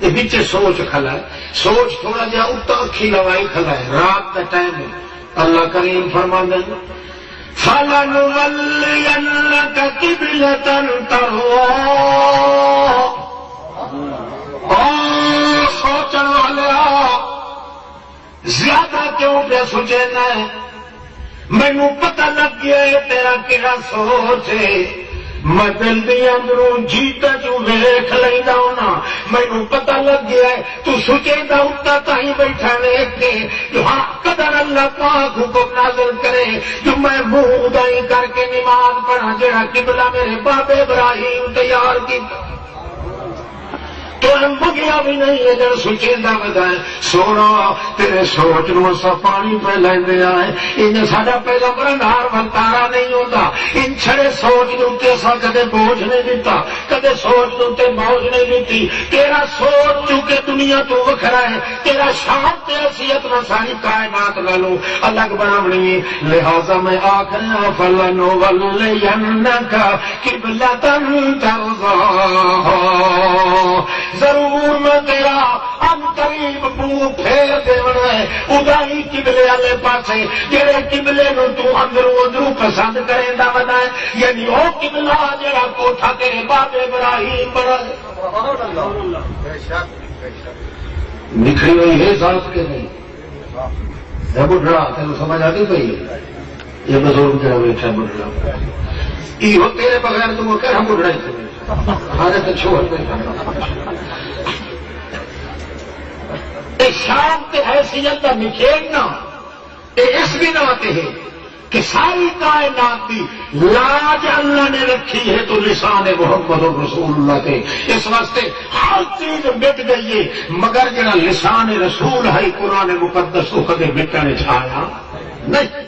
یہ بچے سوچ کھلا ہے سوچ تھوڑا جہا اتنا اکھی لوائی کھلا ہے رات کا ٹائم ہے اللہ کریم فرماندے فَلَنُوَلِّيَنَّكَ قِبْلَةً تَرْضَاهَا سوچن والے زیادہ کیوں پہ سوچنا ہے مینوں پتہ لگ گیا ہے تیرا کہڑا سوچ ہے میں دل دی اندروں جیتا جو ویکھ لیندا ہونا مینوں پتہ لگ گیا ہے تو سوچیندا اُتا تائیں بیٹھا ویکھ کے جو ہاں قدر اللہ پاک حکم نازل کرے جو میں منہ ادائی کر کے نماز پڑھا جڑا قبلہ میرے باپ ابراہیم تیار کیتا تو ہم بگیا بھی نہیں ہے جب سوچیندہ بدائے سونا تیرے سوچ نو سا پانی پہ لیندے آئے انہیں ساڑا پہلا برنہار بھلتارا نہیں ہوتا ان چھڑے سوچ دوتے سا کدے بوجھ نہیں دیتا کدے سوچ دوتے بوجھ نہیں دیتی تیرا سوچ چونکہ دنیا تو وکھرا ہے تیرا شان تے حیثیت نہ ساری کائنات لالو الگ بناونی لہذا میں آخرا فَلَنُوَلِّيَنَّكَ قِبْلَةً تَرْضَاهَا ضرور میں تیرا انتری قریب منہ پھیر دینا ہے ادائی قبلے والے پاسے جہے قبلے نو تو اندروں اندروں پسند کرے دا ودا ہے یعنی وہ قبلہ جڑا کوٹھا تیرے باب ابراہیم بنا نکلی ہوئی ہے ذات کے نہیں ہے بڑھڑا تینوں سمجھ آتی پئی یہ بزرگ جڑا بیٹھا بڑھڑا یہ تیرے بغیر تم کہہ رہا بڑھڑا ہی ہمارے تو چھوڑ شام کے حیثیت کا نکھیڑنا اس بنا ہے کہ ساری کائنات کی لاج اللہ نے رکھی ہے تو لسان محمد رسول اللہ کے اس واسطے ہر چیز مٹ گئی ہے مگر جڑا لسان رسول ہے قرآن مقدس کو کدے مٹنے چھایا نہیں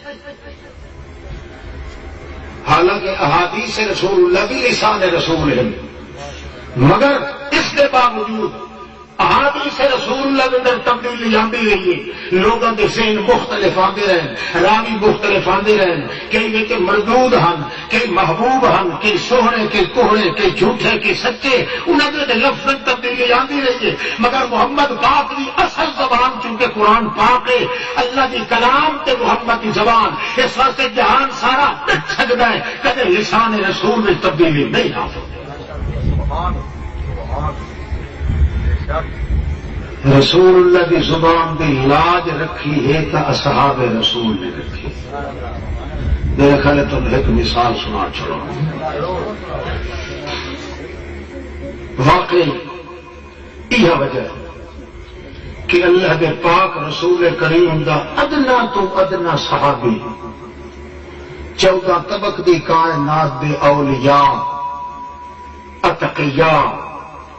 حالانکہ احادیث رسول اللہ بھی لسان رسول ہے مگر اس کے باوجود احادیث رسول اللہ کے اندر تبدیلی آتی رہی ہے لوگوں کے ذہن مختلف آتے رہے راوی مختلف آتے رہے کئی کے مردود ہن کئی محبوب ہن کئی سوہنے کے کوہنے کے جھوٹے کے سچے انہوں نے لفظ تبدیلی آتی رہی ہے مگر محمد پاک کی اصل زبان چونکہ قرآن پاک ہے اللہ کی کلام تے محمد کی زبان اس واسطے جہان سارا ٹٹ سکتا ہے کدے لسان رسول میں تبدیلی نہیں آ سکتی رسول اللہ کی زبان کی لاج رکھی ہے تو اصحاب رسول نے رکھی میرے خیال ہے تم ایک مثال سنا چھوڑو واقعی یہ وجہ کہ اللہ کے پاک رسول کریم دا ادنا تو ادنا صحابی 14 طبق دی کائنات دے اولیاء اتقیاء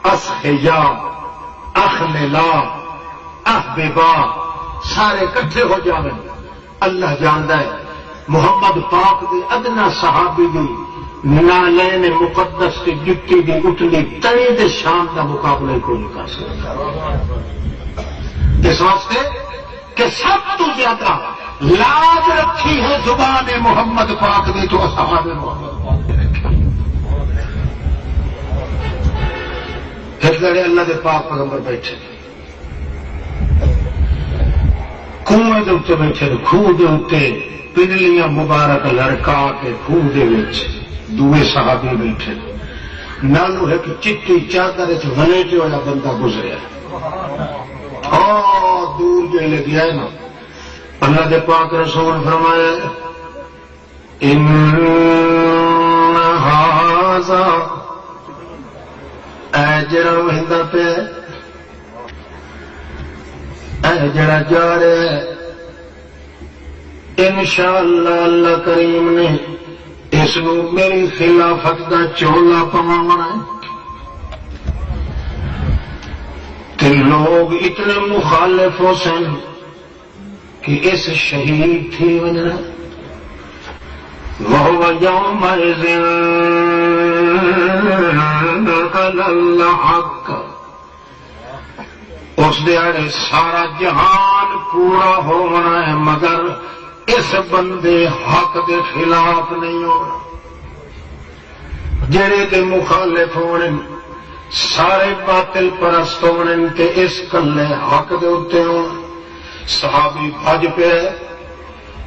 اصحیاء اخللا احببا سارے کٹھے ہو جاویں اللہ جاندا ہے محمد پاک دے ادنا صحابی دی نالین مقدس کی جتی دی اٹھلی تڑی دے شان دا مقابلہ کوئی نہیں کر سکتا اس واسطے کہ سب تو زیادہ لاج رکھی ہے زبان محمد پاک دی تو اصحاب محمد پاک نے رکھی ایک لڑے اللہ کے پاک پیغمبر بیٹھے کنویں دے اتنے بیٹھے خوہ دے اتنے پنڈلیاں مبارک لڑکا کے خوہ دے وچ دوے صحابی بیٹھے نالو ایک چٹی چادر ولیٹے والا بندہ گزریا دور جو لے گیا ہے نا اللہ کے پاک رسول فرمایا ان ھذا اے جڑا وہدا پہ اے جڑا جا رہا ہے انشاءاللہ اللہ کریم نے اس نو میری خلافت دا چولا پواونا ہے کہ لوگ اتنے مخالف ہو سن کہ اس شہید تھی وجنا وہو یومئذ الحق اس دیاڑے سارا جہان پورا ہونا ہے مگر اس بندے حق دے خلاف نہیں ہونا جڑے دے مخالف ہونے سارے باطل پرست ہونے تے اس کلے حق دے اتے ہونا صحابی بھج پہ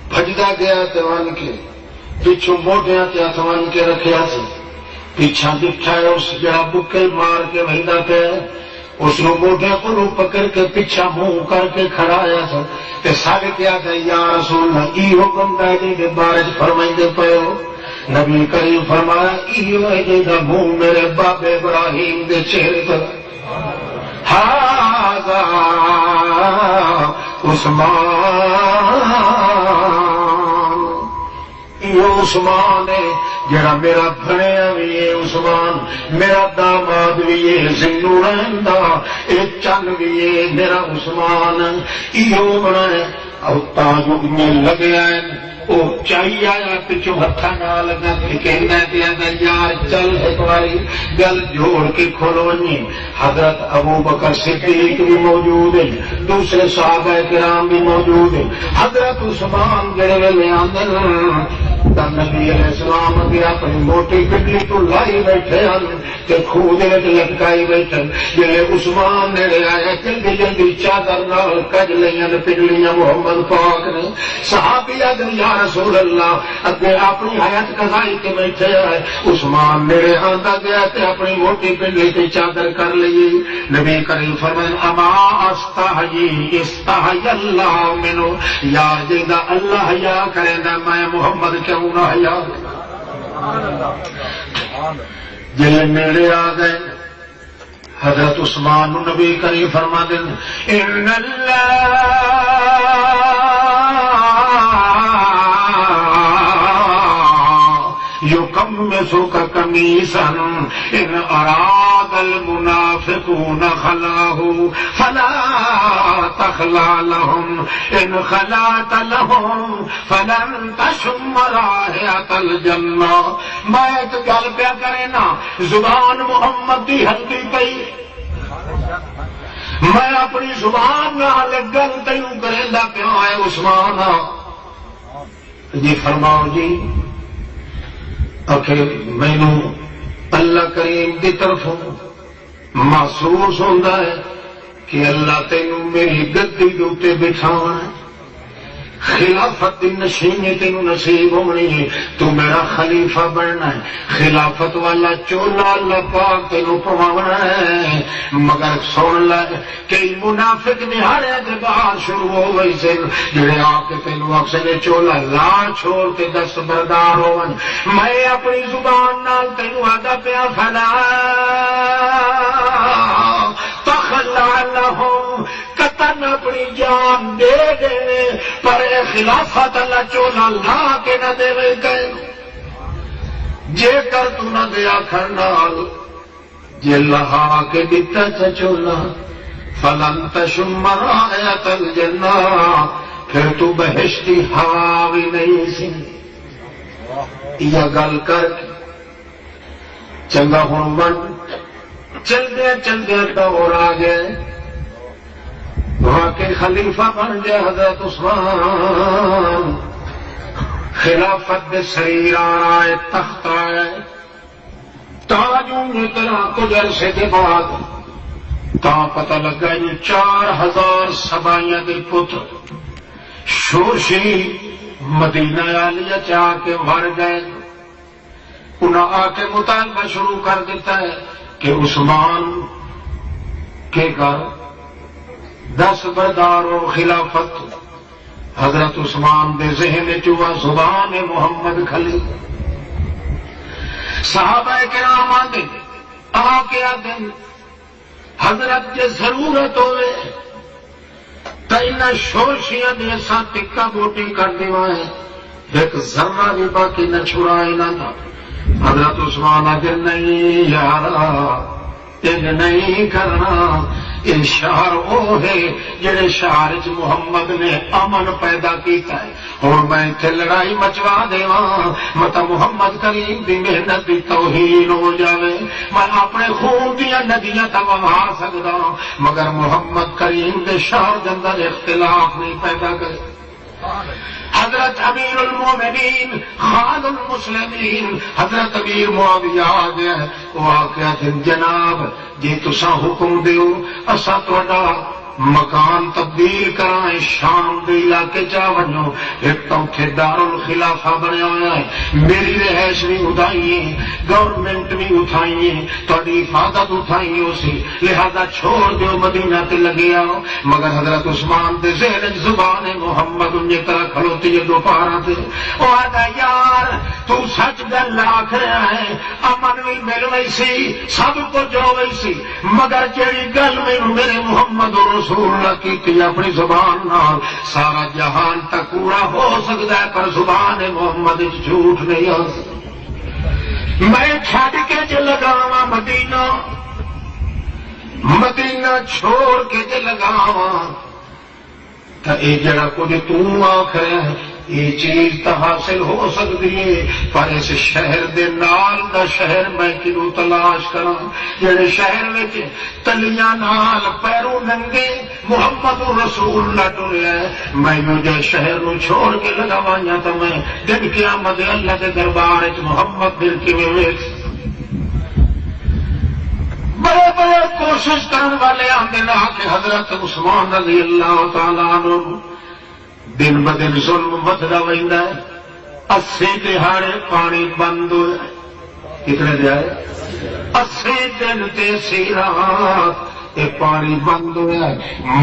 بھجدا گیا تیوان کے پیچھوں موٹیاں تے اتوان کے رکھیا سی پیچھا دکھا ہے اس جڑا بکے مار کے وہدا پہ اس کو موٹیاں کو پکڑ کے پیچھا منہ کر کے کھڑایا تھا تے سارے کیا کہ یا رسول اللہ ای حکم دے دے کے بارج فرمائندے پے ہو نبی کریم فرمایا ای وجہ دا منہ میرے باپ ابراہیم دے چہرے پر ھذا عثمان یہ عثمان ہے جڑا میرا بھنیا بھی ہے عثمان میرا داماد بھی ہے زندو رہندا اے چن بھی ہے میرا عثمان یہ بنا ہے اور تاج میں لگے آئے وہ چاہیے آیا پچھو ہتھا نہ لگا کہنا پیا یار چل ایک باری گل جوڑ کے کھولونی حضرت ابو بکر صدیق بھی موجود ہیں دوسرے صحابہ کرام بھی موجود ہیں حضرت عثمان جڑے ویلے آندے نبی علیہ السلام کے اپنی موٹی پنڈلی تو لائی بیٹھے ہیں خوہ لٹکائی بیٹھے. جلے عثمان نیڑے آئے جلدی جلدی چادر نال کج لیا پنڈلیاں محمد پاک نے. صحابی آدھے یا رسول اللہ اگے اپنی حیات قضائی کے بیٹھے آئے. عثمان نیڑے آندا گیا تے اپنی موٹی پنڈلی تے چادر کر لی. نبی کریم فرمائے اما استحیی استحی اللہ منو. یار جیدا اللہ حیا کریندا میں محمد کیوں نہ حیا. جلے نیڑے آ گئے حضرت عثمان نبی کریم فرما دیں ان یکمسک قمیصا ان اراد المنافقون خلاه فلا تخلا لهم ان خلات لهم فلن تشم رائحة الجنہ. میں تو گل پیا کرے نا زبان محمد دی ہلدی پئی میں اپنی زبان نال گل تینوں کریندا پیا ہے عثمان. جی فرماؤ جی آخر مینو اللہ کریم کی طرف محسوس ہوتا ہے کہ اللہ تینوں میری گدی کے اتنے بٹھاوا ہے. خلافت کی نشینی تینوں نصیب ہونی ہے. تو میرا خلیفہ بننا ہے. خلافت والا چولا اللہ پاک تینوں پوانا ہے. مگر سن لے کئی منافق نہارے کے بعد شروع ہو گئی سے جڑے آ کے تینوں اکثر چولا لا چھوڑ کے دست بردار ہو. میں اپنی زبان نال تینوں آدھا پیا فلا تخلا لہم قطن اپنی جان دے دے پر خلافت اللہ چولا لا کے نہ دے گئے. جے کر تو نہ دیا کھنال جے لہا کے دیتا چا چولا فلن تشم رائحة الجنہ. پھر تو بہشتی ہوا بھی نہیں سی. یہ گل کر چنگا ہوں بن چلدے چلدے دور آ گئے. وہاں کے خلیفہ بن گیا حضرت عثمان. خلافت دے سریر آئے تخت آئے تاجوں کی طرح کچھ عرصے کے بعد تا پتہ لگا یہ 4000 سبائیاں دے پتر شورشی مدینہ عالیہ چاہ کے مر گئے. انہاں آ کے مطالبہ شروع کر دیتا ہے کہ عثمان کے گھر 10 بردار و خلافت. حضرت عثمان دے ذہن چوا زبان محمد کھلی. صحابہ کرام آدھے آ کے آدھے حضرت جے ضرورت ہوئے تو انہاں شورشیاں دے سا ٹکا بوٹی کر دیوائے ایک ذرہ بھی باقی نہ چھڑائے نہ تھا. حضرت عثمان آدھے نہیں یارا یہ نہیں کرنا. یہ شہر وہ ہے جڑے شہر محمد نے امن پیدا کیتا ہے. اور میں اتنے لڑائی مچوا دیواں مت محمد کریم دی محنت دی توہین ہو جاوے. میں اپنے خون دیا ندیاں تو بہا سکتا مگر محمد کریم دے شہر دے اندر اختلاف نہیں پیدا کرے. حضرت امیر المومنین خان المسلمین حضرت امیر معاویہ آ گیا. وہ آخیا جناب جی تسا حکم دیو اسا تہاڈا مکان تبدیل کرائیں شام دے علاقے چاہ ونجو. ایک تو اتنے دار الخلافہ بنیا ہوا ہے. میری رہائش بھی اٹھائیے گورنمنٹ بھی اٹھائیے تھوڑی حفاظت اٹھائی ہو سی لہذا چھوڑ دیو مدینہ تے لگے آؤ. مگر حضرت عثمان دے ذہن زبان محمد ان طرح کھلوتی ہے دوپہر سے. وہ آتا یار تو سچ گل آخ رہا ہے امن بھی مل رہی سی سب کچھ ہو گئی سی مگر جیڑی گل میرے محمد رسول اللہ کی اپنی زبان نال سارا جہان تک پورا ہو سکتا ہے پر زبان محمد جھوٹ نہیں آ سکتا. میں چھڈ کے چ لگاوا مدینہ مدینہ چھوڑ کے چ لگاوا تو یہ جڑا کچھ تم آخ رہا ہے یہ چیز تو حاصل ہو سکتی ہے، پر اس شہر دے نال دا شہر میں کیوں تلاش کراں جڑے شہر وچ تلیاں نال پیروں ننگے محمد رسول نہ ٹریا میں جے شہر نو چھوڑ کے لگاواں تو میں دن قیامت اللہ کے دربار وچ محمد دل کیویں ویکھ۔ بڑے بڑے کوشش کرنے والے آندے نا کہ حضرت عثمان رضی اللہ تعالیٰ عنہ دن ب دن ظلم بدتا وہدا ہے، 80 دہاڑے پانی بند ہوا کتنے دہاڑے 80 دن تے 80 رات یہ پانی بند ہوا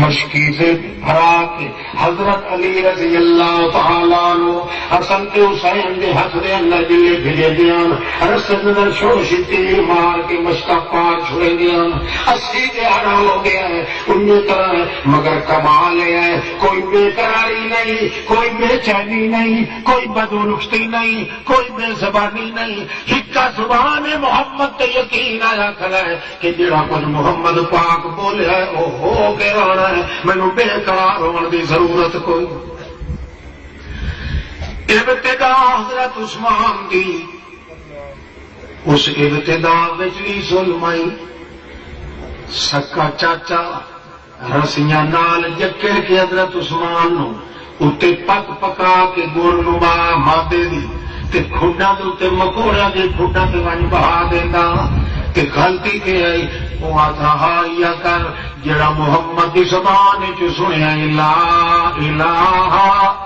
مشکی سے بھرا کے حضرت علی رضی اللہ تعالیٰ عنہ حسن کے حسین دے ہاتھ دے اندر جلے بھیجے دیا رستے اندر شوشی تیر مار کے مشکا پار چھوڑے دیا 80 دہاڑا ہو گیا ہے انہیں طرح مگر کمال ہے کوئی بے قراری نہیں، کوئی بے چینی نہیں، کوئی بدرختی نہیں، کوئی بے زبانی نہیں، ہکا زبان محمد تے یقین آیا کھڑا ہے کہ جڑا کچھ محمد پاک بولے ہے وہ ہو کے رہنا ہے، مینوں بے قرار ہونے کی ضرورت کوئی۔ ابتدا حضرت عثمان دی اس ابتدا وچلی ظلم آئی، سکا چاچا رسیاں نال جکڑ کے حضرت عثمان نو اتے پک پکا کے گڑ نما مادے دی تے کھڈاں دے اتے مکوڑا دے کھڈاں تے ون بہا دیندا تے غلطی کے آئی وہ آتا یا کر جڑا محمد دی زبان چ سنیا لا الہ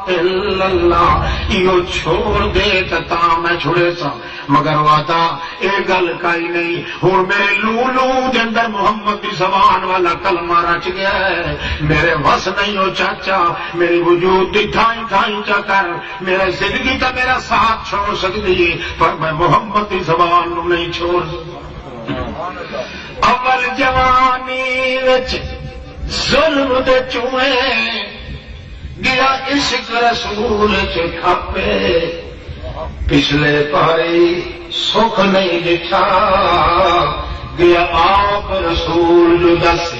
الا اللہ یہ چھوڑ دے تا میں چھڑے سا مگر وہ آتا یہ گل کائی نہیں ہوں میرے لولو دے اندر محمد دی زبان والا کلمہ رچ گیا ہے، میرے وس نہیں ہو چاچا میری وجود دی تھائی تھائی چا کر میرا زندگی کا میرا ساتھ چھوڑ سکتی ہے پر میں محمد دی زبان نو نہیں چھوڑ سکتا۔ اول جوانی وچ ظلم دے چوئے گیا عشق رسول چ کھپے پچھلے پاری سکھ نہیں دکھا گیا آپ رسول جو دس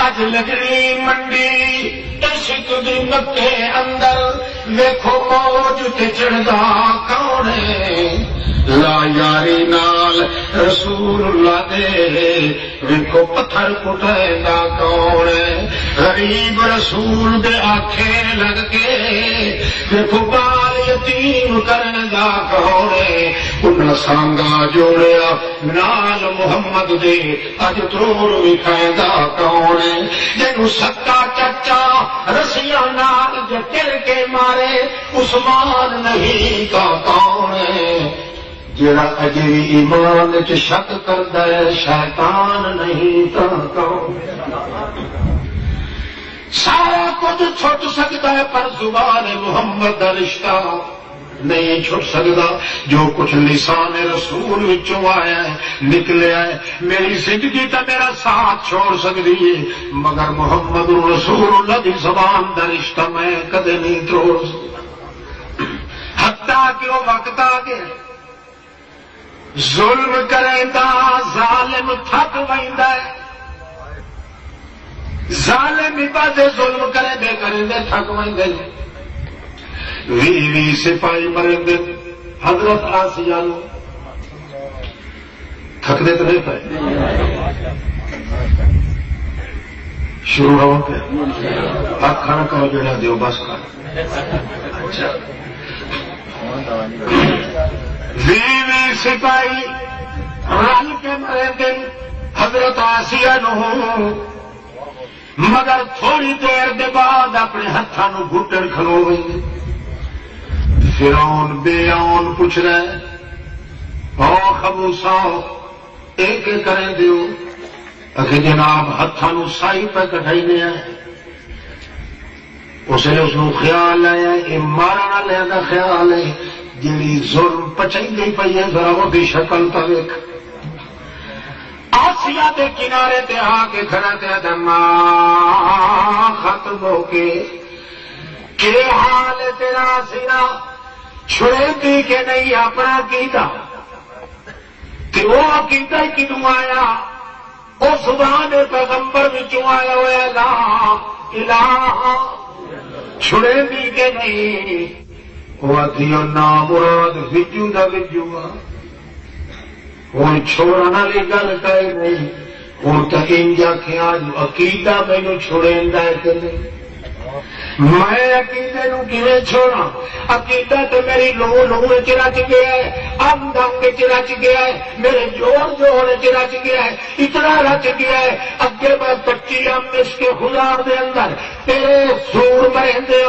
اج لگڑی منڈی عشق دی مکے اندر ویکھو موج تے چڑھدا کون ہے لا یاری نال رسول اللہ دے ویکھو پتھر کٹائندا کون ہے غریب رسول دے آنکھیں لگ کے ویکھو بال یتیم کرندا کون ہے انہاں سانگا جوڑیا نال محمد دے اج تروڑ وکھائندا کون ہے جنوں سکا چچا رسیاں نال جکڑ کے مارے عثمان نہیں کا کون ہے جڑا اجے بھی ایمان چ شک کردا ہے شیطان نہیں تا کون سارا کچھ چھٹ سکتا ہے پر زبان محمد کا رشتہ نہیں چھٹ سکتا جو کچھ لسان رسول وچوں آیا ہے نکلیا ہے میری زندگی تا میرا ساتھ چھوڑ سکتی ہے مگر محمد رسول اللہ کی زبان کا رشتہ میں کدے نہیں توڑ سکتا۔ حتیٰ کہ وہ وقت آ گیا ظلم کرے دا ظالم تھک ویندا ہے، ظالم عبادت ظلم کرے دے تھک ویندے وی سپاہی مرندے حضرت آسیہ نو تھکدے تو نہیں پائے شروع ہو کے آپ کھانا کرو جڑا دیو بس کر اچھا وی سپاہی رل کے مرے دن حضرت آسیہ نو مگر تھوڑی دیر دے بعد اپنے ہاتھوں نو گھٹن کھلو گئی فرعون بے آن پوچھ رہے او خبوسا ایک کریں دیو اکھے جناب ہاتھوں نو سائی پہ کٹھائی ہے اس نے اس کو خیال آیا یہ مارنا لیا کا خیال ہے جیڑی ظلم پچائی گئی پئی ہے ذرا وہ دی شکل تو ویکھ آسیہ دے کنارے تے آ کے کھڑا تے دما ختم ہو کے کہ حال تیرا آسیہ چھڑے دی کہ نہیں اپنا کیتا تے وہ عقیدہ کیوں آیا وہ زبان پیغمبر وچوں آیا ہوا لا الہ چھڑے دی کہ نہیں وہ آدھیو نا مراد وجو دا وجو ہوں چھوڑن والی گل کہے نہیں ہوں تو انجا کہ آج عقیدہ مینو چھوڑیندا ہے کہ نہیں میں عقیدے نو کیویں چھوڑا عقیدہ تو میری لو چ رچ گیا ہے انگ انگ چ رچ گیا ہے میرے جوڑ جوڑ چ رچ گیا ہے اتنا رچ گیا ہے اگے میں 25 اس کے خدا دے اندر تیرے سور مرندے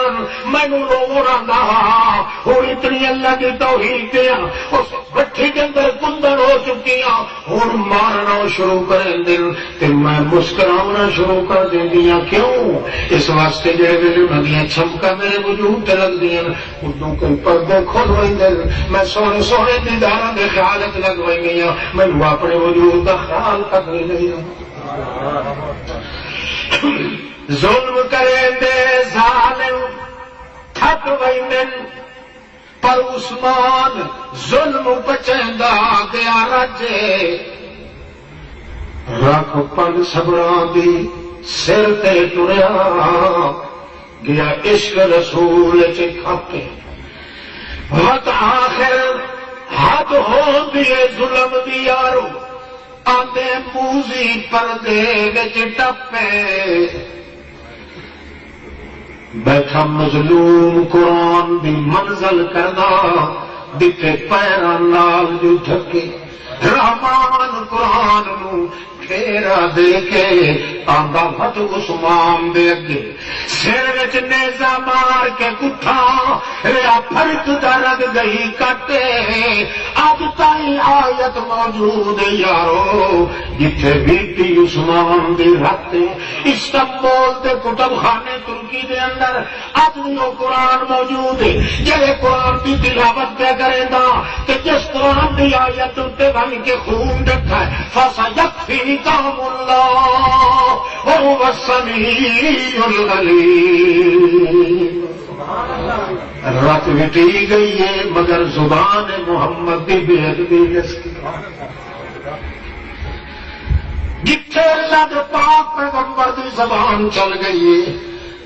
مینو رو رہا ہوں اتنی اللہ کی توحید دیا اس بٹھی کے اندر کندن ہو چکی ہوں ہوں مارنا شروع کریں دن تے میں مسکراونا شروع کر دیا کیوں اس واسطے جہے ندیاں چھمکا میرے وجود لگ دیا اردو کوئی پردے کھول ہوئی میں سونے سونے دیدار کے خیالت لگوائی گئی مینو اپنے وجود کا خیال تک نہیں ظلم کریں دے ظالم تھک وین پر عثمان ظلم بچیندا گیا رجے رکھ پن صبراں دی سر تے ٹریا گیا عشق رسول چ کھپے وقت آخر حد ہو دیے ظلم دی یارو آدھے موزی پردے وچ ٹپے بیٹھا مظلوم قرآن دی منزل کردا دکھے پیران نال جو دھکے رحمان قرآن نو پھیرا دے کے آندا مت عثمان دے اگے سر وچ نیزا مار کے کٹھا ریا فرق درد گئی کٹے اب تائی آیت موجود یارو جتھے بیٹی عثمان دی رکھتے استنبول دے کتب خانے ترکی دے اندر اب وہ قرآن موجود ہے جہے قرآن کی تلاوت پہ کرے دا کہ جس قرآن دی آیت تے بن کے خون رکھا ہے فَسَيَكْفِيكَهُمُ اللَّهُ وَهُوَ السَّمِيعُ الْعَلِيمُ رت مٹی گئی ہے مگر زبان محمد دی بے ادبی نس کی جتھے اللہ دے پاک پیغمبر دی زبان چل گئی ہے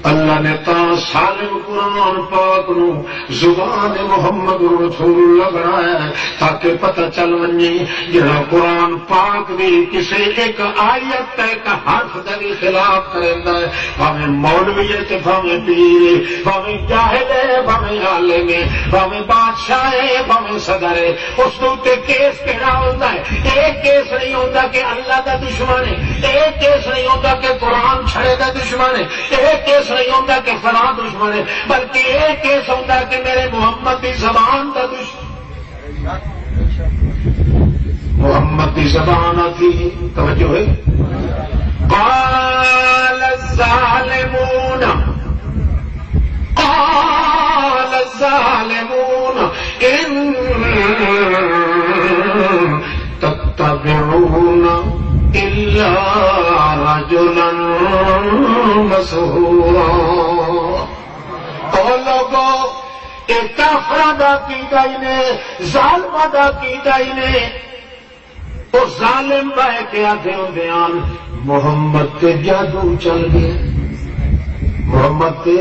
اللہ نے تا سالم قرآن پاک نو زبان محمد رسول اللہ بنایا ہے تاکہ پتہ چل ونجے جہاں قرآن پاک بھی کسی ایک آیت ایک حرف دے بھی خلاف کریندا ہے بھاویں مولوی ہے تے بھاویں پیر ہے بھاویں جاہل ہے بھاویں عالم ہے بھاویں بادشاہ ہے بھاویں صدر ہے اس تے کیس کہڑا ہوندا ہے ایک کیس نہیں ہوندا کہ اللہ دا دشمن ہے ایک کیس نہیں ہوندا کہ قرآن چھڑے دا دشمن ہے ایک کیس نہیں ہوتا کہ فلاں دشمن ہے بلکہ ایک کیس ہوتا کہ میرے محمد کی زبان کا دشمن محمد کی زبان آتی توجہ ہے قال الظالمون ان تتبعون إلا رجلا مسحورا اور لوگوں ایک کافرہ دا کیدا ہی نے ظالم دا کیدا ہی نے وہ ظالم بہ کے آدھے بیان محمد تے جادو چل گیا محمد تے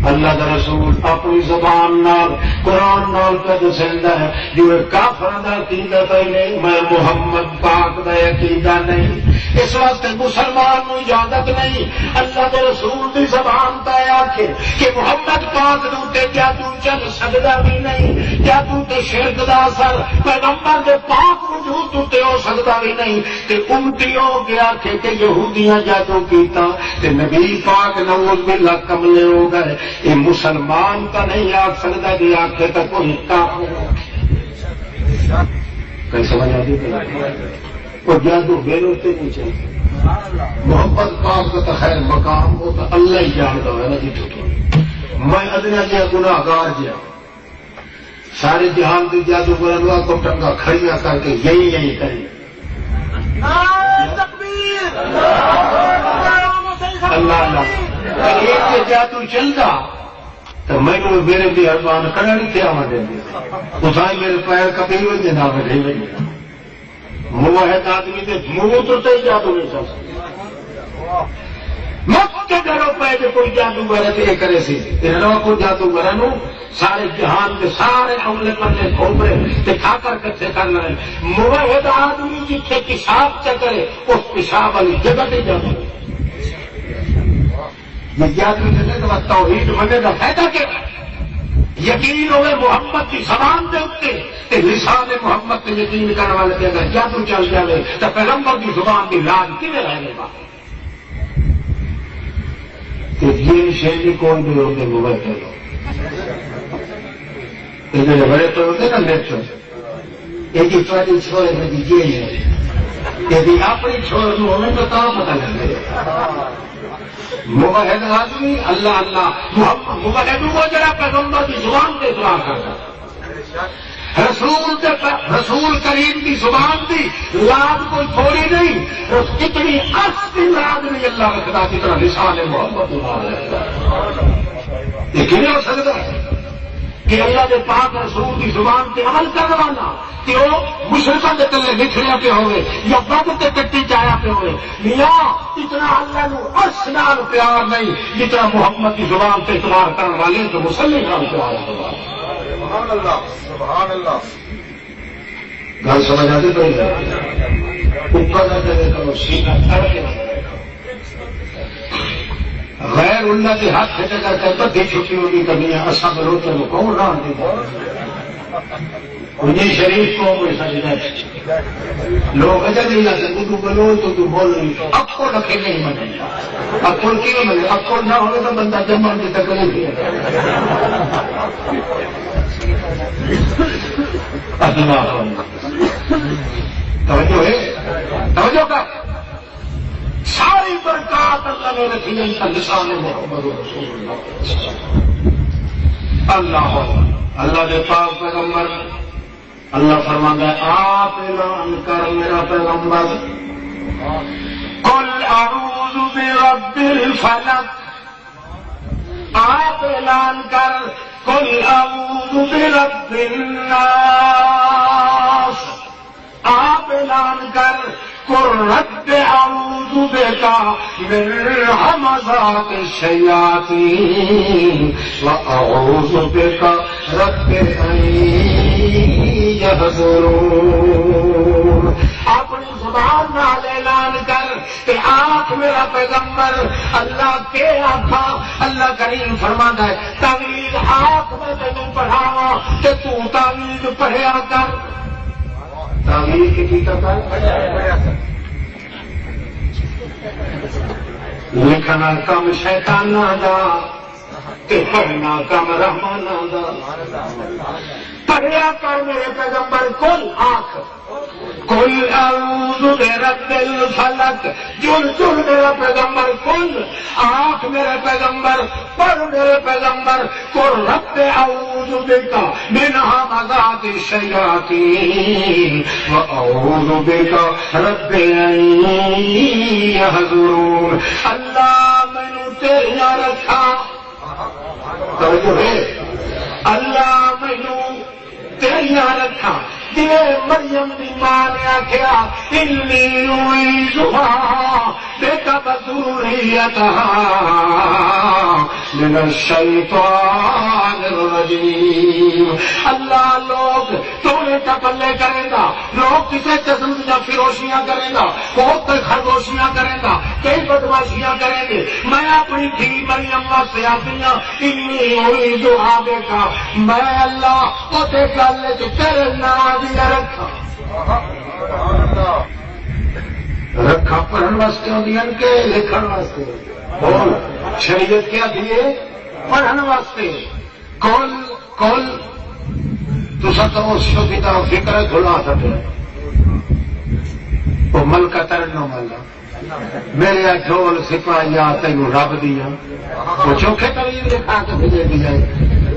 اللہ کا رسول اپنی زبان نال قرآن نال پہ دسیندا ہے جو کافراں دا عقیدہ پہلے میں محمد پاک دا عقیدہ نہیں اس واسطے مسلمان نو اجازت نہیں اللہ کے رسول دی زبان تے آکھے کہ محمد پاک نو تے جادو چل سکدا بھی نہیں جادو تے شرک دا اثر پیغمبر دے پاک وجود تے ہو سکدا بھی نہیں تے امتی ہو گیا کہ یہودیاں جادو کیتا تے نبی پاک نعوذ باللہ کملے ہو گئے یہ مسلمان کا نہیں آ سکتا کہ آخر تک کوئی کافر کہیں سمجھ آتی وہ جادو بیرو سے نہیں چلتا محمد پاک کا تو خیر مقام وہ تو اللہ ہی جانتا ہے نا جی میں ادنا جہا گناہ گار جہا سارے جہان کی جادو گرا کو ٹنگا کھڑیا کر کے یہی کریں اللہ اللہ ایک جادو چلتا تو میں نے میرے بھی ارمان کھڑا نہیں تھے آمد اسائی میرے پیر کبھی ہوئے دے نہ بیٹھے ہوئے موحد آدمی تھے منہ تو صحیح جادو نہیں چل سکتا کے گھروں پہ کوئی جادوگر یہ کرے سی کوئی جادوگر سارے جہان کے سارے عملے پلے کھوپڑے دکھا کر کٹھے کر رہے موحد آدمی جتنے پیشاب چکرے اس پیشاب والی جگہ پہ جادو یہ جادو چلے تو توحید بنے کا فائدہ کیا یقین ہوئے محمد کی زبان دے اتنے لسان محمد سے یقین کرنے والے کے اگر جادو چل جائے تو پیغمبر کی زبان کی لاج کیوں رہنے گا جن شہری کوئی بھی ہوتے وہ بیٹھے لوگ بڑے تو ہوتے نا لیکچر یہ تاری چھوڑے میری جیل ہے یہ اپنی چھوڑ ہمیں تو کہاں پتہ لگے موحد آدمی اللہ اللہ محمد موحد وہ جڑا پیغمبر کی زبان سے دعا کرتا رسول کریم کی زبان کی لاد کوئی تھوڑی نہیں کتنی اصلی لاد نہیں اللہ رکھتا جتنا لسان محمد یہ کیوں ہو سکتا ہے کہ اللہ کے پاک رسول کی زبان سے عمل کرنے والا کہ وہ مشرقہ کے تلے نکھریا پہ ہوئے یا بد کے کٹی چایا پہ ہوئے میاں اتنا اللہ نو ارسنال پیار نہیں جتنا محمد کی زبان سے اعتبار کرنے والے تو مسلم کا پیار ہوگا سبحان اللہ سبحان اللہ گل سمجھ آتی پڑی اوپر سیدھا کر کے غیر اللہ کے ہاتھ کھٹے کر کے بدھی چھٹی ہوگی کبھی اصا بلوچے کو کون ران دیتا انہیں شریف کو کوئی سجدہ لوگ اجر نہیں آتے تو بولو تو بول رہی اکڑ رکھے نہیں منے اکڑ کیوں ملے اکڑ نہ ہوگا تو بندہ جمع کی تکلیف ہے توجہ ہے توجہ کا ساری برکات اللہ نے رکھی ہے کا لسان محمد رسول اللہ اللہ کے پاک پیغمبر اللہ فرماتا ہے آپ اعلان کر میرا پیغمبر قل اعوذ برب الفلق آپ اعلان کر قل اعوذ برب الناس آپ اعلان کر قل رب اعوذ بک من همزات الشیاطین واعوذ بک رب ان یحضرون اپنی زبان نال اعلان کر کہ آپ میرا پیغمبر اللہ کے آقا اللہ کریم فرماتا ہے تعویذ آپ میں تینوں پڑھاواں کہ تو تعویذ پڑھیا کر تعویذ کی لکھنا کم شیطانہ دا تے پڑھنا کم رحمانہ دا پڑھیا کر میرے پیغمبر کل آنکھ کل اعوذ برب الفلق جل جل میرا پیغمبر کل آنکھ میرے پیغمبر پڑھ میرے پیغمبر کل رب اعوذ بک من همزات الشیاطین واعوذ بک رب ان یحضرون اللہ مینوں تیرا رکھا توجہ ہے اللہ مینوں تیرا رکھا جی مریم کی ماں نے آخیا انی اعیذھا بک وذریتھا من الشیطان الرجیم اللہ لوگ توڑے ٹپلے کرے گا لوگ کسی قسم کی فروشیاں کرے گا بہت خرگوشیاں کرے گا کئی بدماشیاں کریں گے میں اپنی دھی مریم واسطے آتی ہوں انی اعیذھا بک میں اللہ وہ گل تیرے نام رکھا پڑھن واسطے ہوندی ہیں کہ لکھن واسطے بول شریعت کیا دیے پڑھن واسطے کل کل تسا تو اس شو کی طرف فکر کھلا سکتے وہ ملکہ ترنو ملا میرے ڈھول سپاہیا تینوں رب دیا وہ چوکھے طویل لکھا کے بھیجے دیا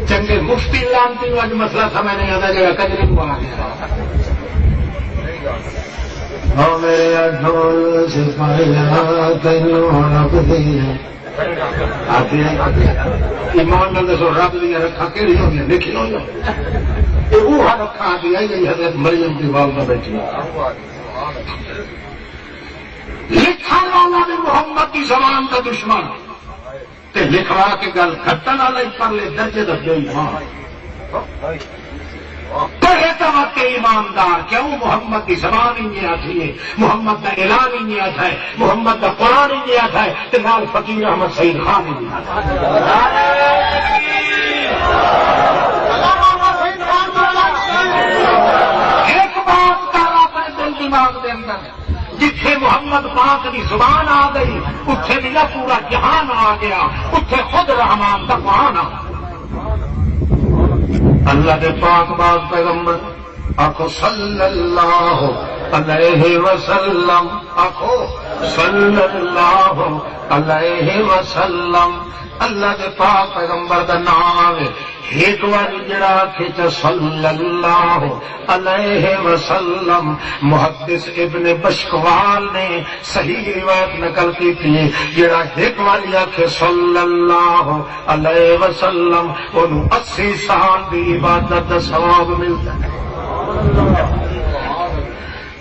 چنگے مفتی لانتی اج مسئلہ سمجھ نہیں آتا جگہ کجری کو آ گیا میرے ڈھول سپاہیا تینوں رب دیا ایمان نال دسو رب دیا رکھا کہڑی ہو گیا لکھی ہو جائے وہ رکھا دیا حضرت مریم کی والدہ بیٹھی لکھا والا بھی محمد کی زبان کا دشمن تے لکھوا کے گل کھٹن والا ہی پر لے درجے دبے ایمان پڑھے تو واقعی ایماندار کیوں محمد کی زبان ہی نہیں آتی ہے محمد کا اعلان ہی نہیں آتا ہے محمد کا قرآن ہی نہیں آتا ہے تو نال فقیر احمد سعید خان ہی نہیں آتا ایک بات کا اپنے دل دماغ کے اندر جتھے محمد پاک کی زبان آ گئی اتنے میرا پورا جہان آ گیا اتنے خود رحمان کا قرآن آ گیا اللہ کے پاک باز پیغمبر آخو صلی اللہ علیہ وسلم آخو صلی اللہ علیہ وسلم اللہ کے پاک پیغمبر کا نام ہے ایک بار جڑا کھچ صلی اللہ علیہ وسلم محدث ابن بشکوال نے صحیح روایت نقل کی تھی جڑا ایک بار آخے صلی اللہ علیہ وسلم انہوں 80 سال کی عبادت کا ثواب ملتا ہے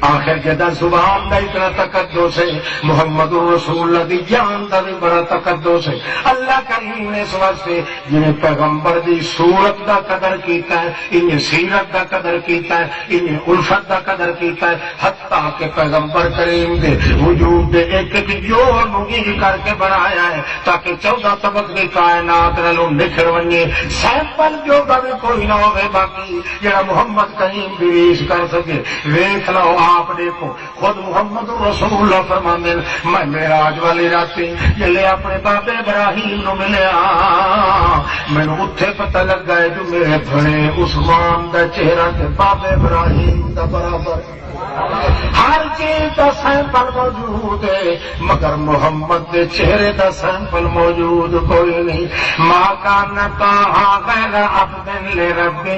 آخر جدا زبان کا اتنا تقدس ہے محمد رسول اللہ دی جان کا بھی بڑا تقدس ہے اللہ کریم نے اس واسطے جنہیں پیغمبر دی صورت کا قدر کیتا ہے انہیں سیرت کا قدر کیتا ہے انہیں الفت کا قدر کیتا ہے حتیٰ کہ پیغمبر کریم دے وجود دے ایک ایک جوڑ نگی کر کے بنایا ہے تاکہ 14 طبق کی کائنات نالوں نکھر ونجے سیمپل جو کا بھی کوئی نہ ہوئے باقی جڑا محمد کریم بھی ریس کر سکے ویکھ لو آپ دیکھو خود محمد رسول اللہ فرماندے میں معراج والی راتی جلے اپنے بابے ابراہیم نو ملیا مینوں اوتھے پتہ لگا ہے جو میرے بھنے عثمان دا چہرہ تے بابے ابراہیم دا برابر ہر چیز کا سیمپل موجود ہے مگر محمد کے چہرے کا سیمپل موجود کوئی نہیں ماں کا نتا غیر عبد لربہ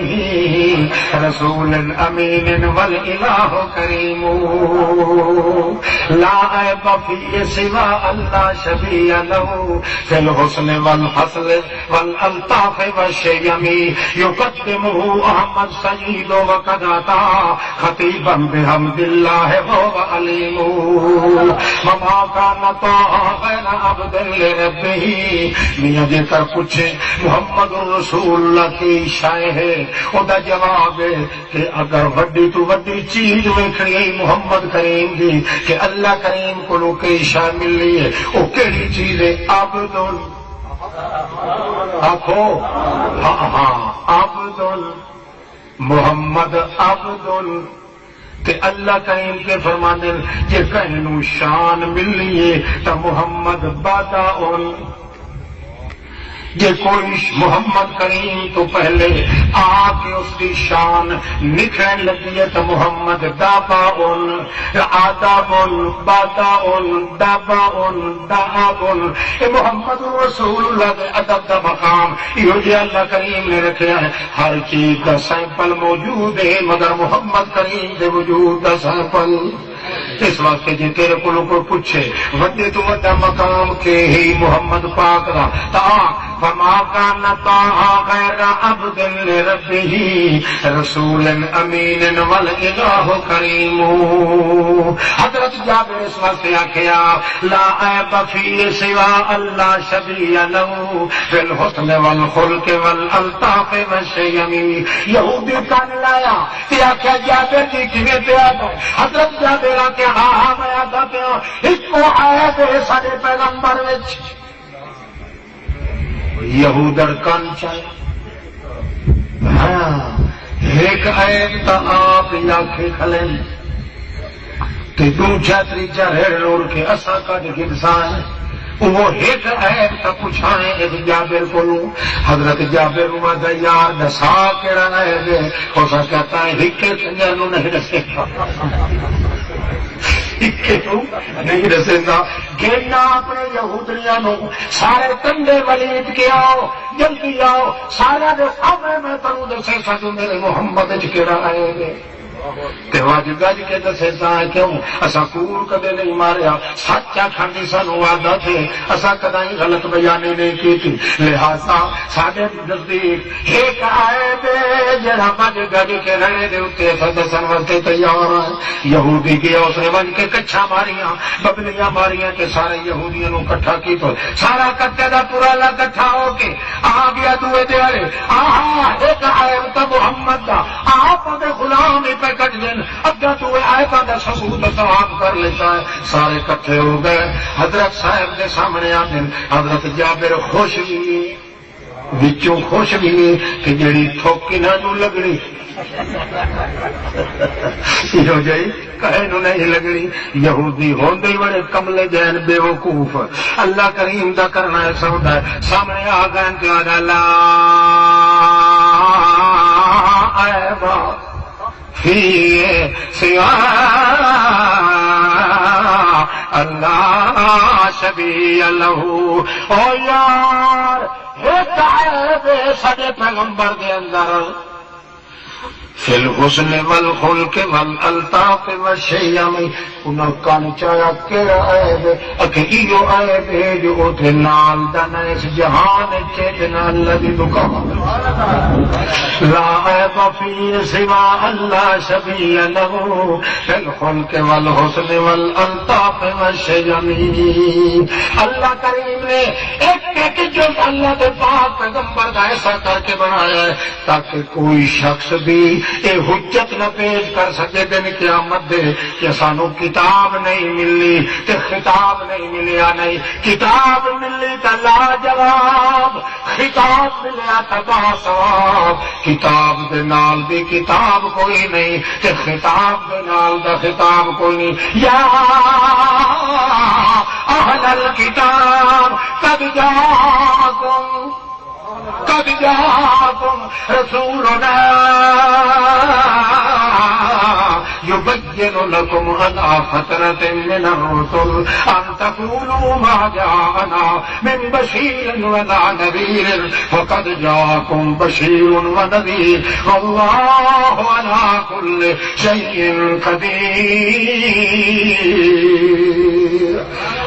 رسول امین والالہ کریم لا عیب فی سوا اللہ شبیہ لہ فی الحسن والفصل والالطاف والشیم یقدمہ احمد سید وقد عطا خطیبا بحمد اللہ وہ علیم مما کان طاعا غیر عبد لربہ میاں جے کر پوچھے محمد رسول اللہ کی شے ہے او دا جواب ہے کہ اگر وڈی تو وڈی چیز ویکھنی ہے محمد کریم دی کہ اللہ کریم کو کی شے ملی ہے او کیڑی چیز ہے عبد آخو ہاں عبد محمد عبد کہ اللہ کریم کے فرمانے جے کہنوں شان ملی ہے تو محمد بادا جے کوئی محمد کریم تو پہلے آ کے اس کی شان نکھرن لگی ہے تو محمد دابا آداب بادا دابا داب محمد رسول اللہ کے ادب کا مقام یہ جی اللہ کریم نے رکھا ہے ہر چیز کا سیمپل موجود ہے مگر محمد کریم کے وجود کا سیمپل اس واسطے جی تیرے کو پوچھے وڈے تو وڈا مقام کے ہی محمد پاک کا تا فما کان طاعا غیر عبد لربہ رسول امین والالہ کریم حضرت جابر اس واسطے آکھیا لا عیب فی سوا اللہ شبیہ لہ فی الحسن والخلق والالطاف والشیم یہودی کان لایا کہ آکھیا جابر جی کیویں پیا حضرت جابر کہ ہاں میں آتا پیا ایک کو آیا کہ سارے پیغمبر وچ یہودر کن چاہے ہاں ایک عیب تا آپ آنکھیں کھلیں تے دوجا تریجا ریڑ روڑ کے اسا کٹ گرسائیں وہ ایک عیب تا پوچھائیں ایک جابر کو حضرت جابر ماذا یار دسا کیڑا عیب ہے ہو سکتا ہے ہکے کنجر نو نہیں دسے نہیں دسے گا گینا اپنے یہودریاں نو سارے کنڈے ولید کے آؤ جلدی آؤ سارا دے سامنے میں تنوں دسے سکوں میرے محمد کیڑا آئے گے تے وج گج کے دسے تا کیوں اسا کوڑ کدے نہیں ماریا سچ آکھن دی سانو عادت ہے اسا کدی غلط بیانی نہیں کیتی لہذا ساڈے نزدیک ایک عیب جڑا وج گج کے رہنے دے اوتے دسن واسطے تیار ہے یہودی کے اس نے ون کے کچھا ماریاں ببلیاں ماریاں کہ سارے یہودیاں نو کٹھا کیتا سارا کٹے دا پورا لا کٹھا ہو کے آ گیا دوے دیارے ایک عیب تا محمد دا آپ دے غلام ہی پہ کٹ دین اگا دوے آیتاں دا ثبوت ثواب کر لیتا ہے سارے کٹھے ہو گئے حضرت صاحب دے سامنے آندے حضرت جابر خوش بھی وچوں خوش بھی کہ جڑی تھوکی نہ نو لگنی ہو جائی کہے نو نہیں لگنی یہودی ہوندے بڑے کملے جین بے وقوف اللہ کریم دا کرنا ہے سودا سامنے آ گئے کہ لا عیبا فی سوا اللہ شبیہ لہو او یار ایک عیب سڈے پیغمبر دے اندر فی الحسن والخلق والالطاف والشیام انہاں کان چایا کیڑا عیب اکھے ایو عیب ہے جو اوتھے نال دا نہ اس جہان چ نال لگی دکان لا عیب فی سوا اللہ شبیہ لہ فی الخلق والحسن والالطاف والشیام اللہ کریم نے ایک جو اللہ کے پاک پیغمبر کا ایسا کر کے بنایا ہے تاکہ کوئی شخص بھی یہ حجت نہ پیش کر سکے دن قیامت دے کہ سانو کتاب نہیں ملی تے خطاب نہیں ملیا نہیں کتاب ملی تا لاجواب خطاب ملیا تا باثواب کتاب دے نال دی کتاب کوئی نہیں تے خطاب دے نال دا خطاب کوئی نہیں یا اہل الکتاب قد جاءکم رسولنا يبين لكم على فترة من الرسل أن تقولوا ما جاءنا من بشير ولا نذير فقد جاءكم بشير ونذير والله على كل شيء قدير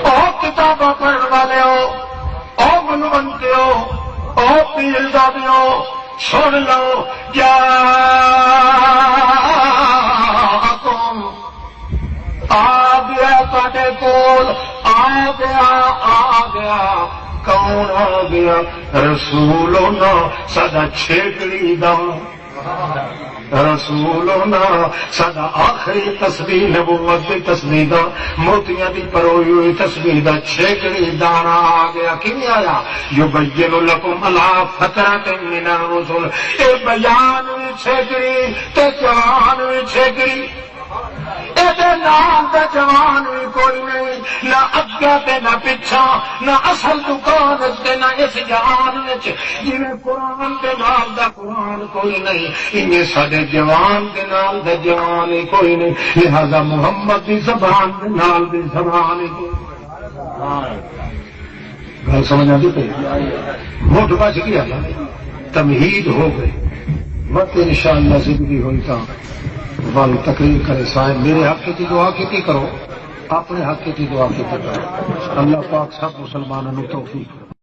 او کتاب پڑھنے والے ہو او بنتے ہو او پیر زادیوں سن لو جاءکم آ گیا تھوڑے کول آ گیا کون آ گیا رسولنا سدا چھیکڑی دم رسولنا سدا آخری تصویر نبوت کی تصویر دا موتیاں دی پروئی ہوئی تصویر دا چھیکڑی دانا آ گیا کیوں آیا یبین لکم علی فترۃ من الرسل اے بیان ہوئی چھیکڑی تے جوان ہوئی چھیکڑی نام کا جوان بھی کوئی نہیں نہ اگا تے نہ پچھا نہ اصل دکان تے نہ اس جہان وچ جویں قرآن دے نال دا قرآن کوئی نہیں انہیں سارے جوان دے نال دا جوان ہی کوئی نہیں لہذا محمد دی زبان دے نال دی زبان ہی کوئی گل سمجھ آتی پہ مٹھ بچ گیا تمہید ہو گئی وقت انشاءاللہ زندگی ہوئی تھا والی تقریر کرے صاحب میرے حق کی دعا کی کرو اپنے حق کی دعا کی کرو اللہ پاک سب مسلمانوں توفیق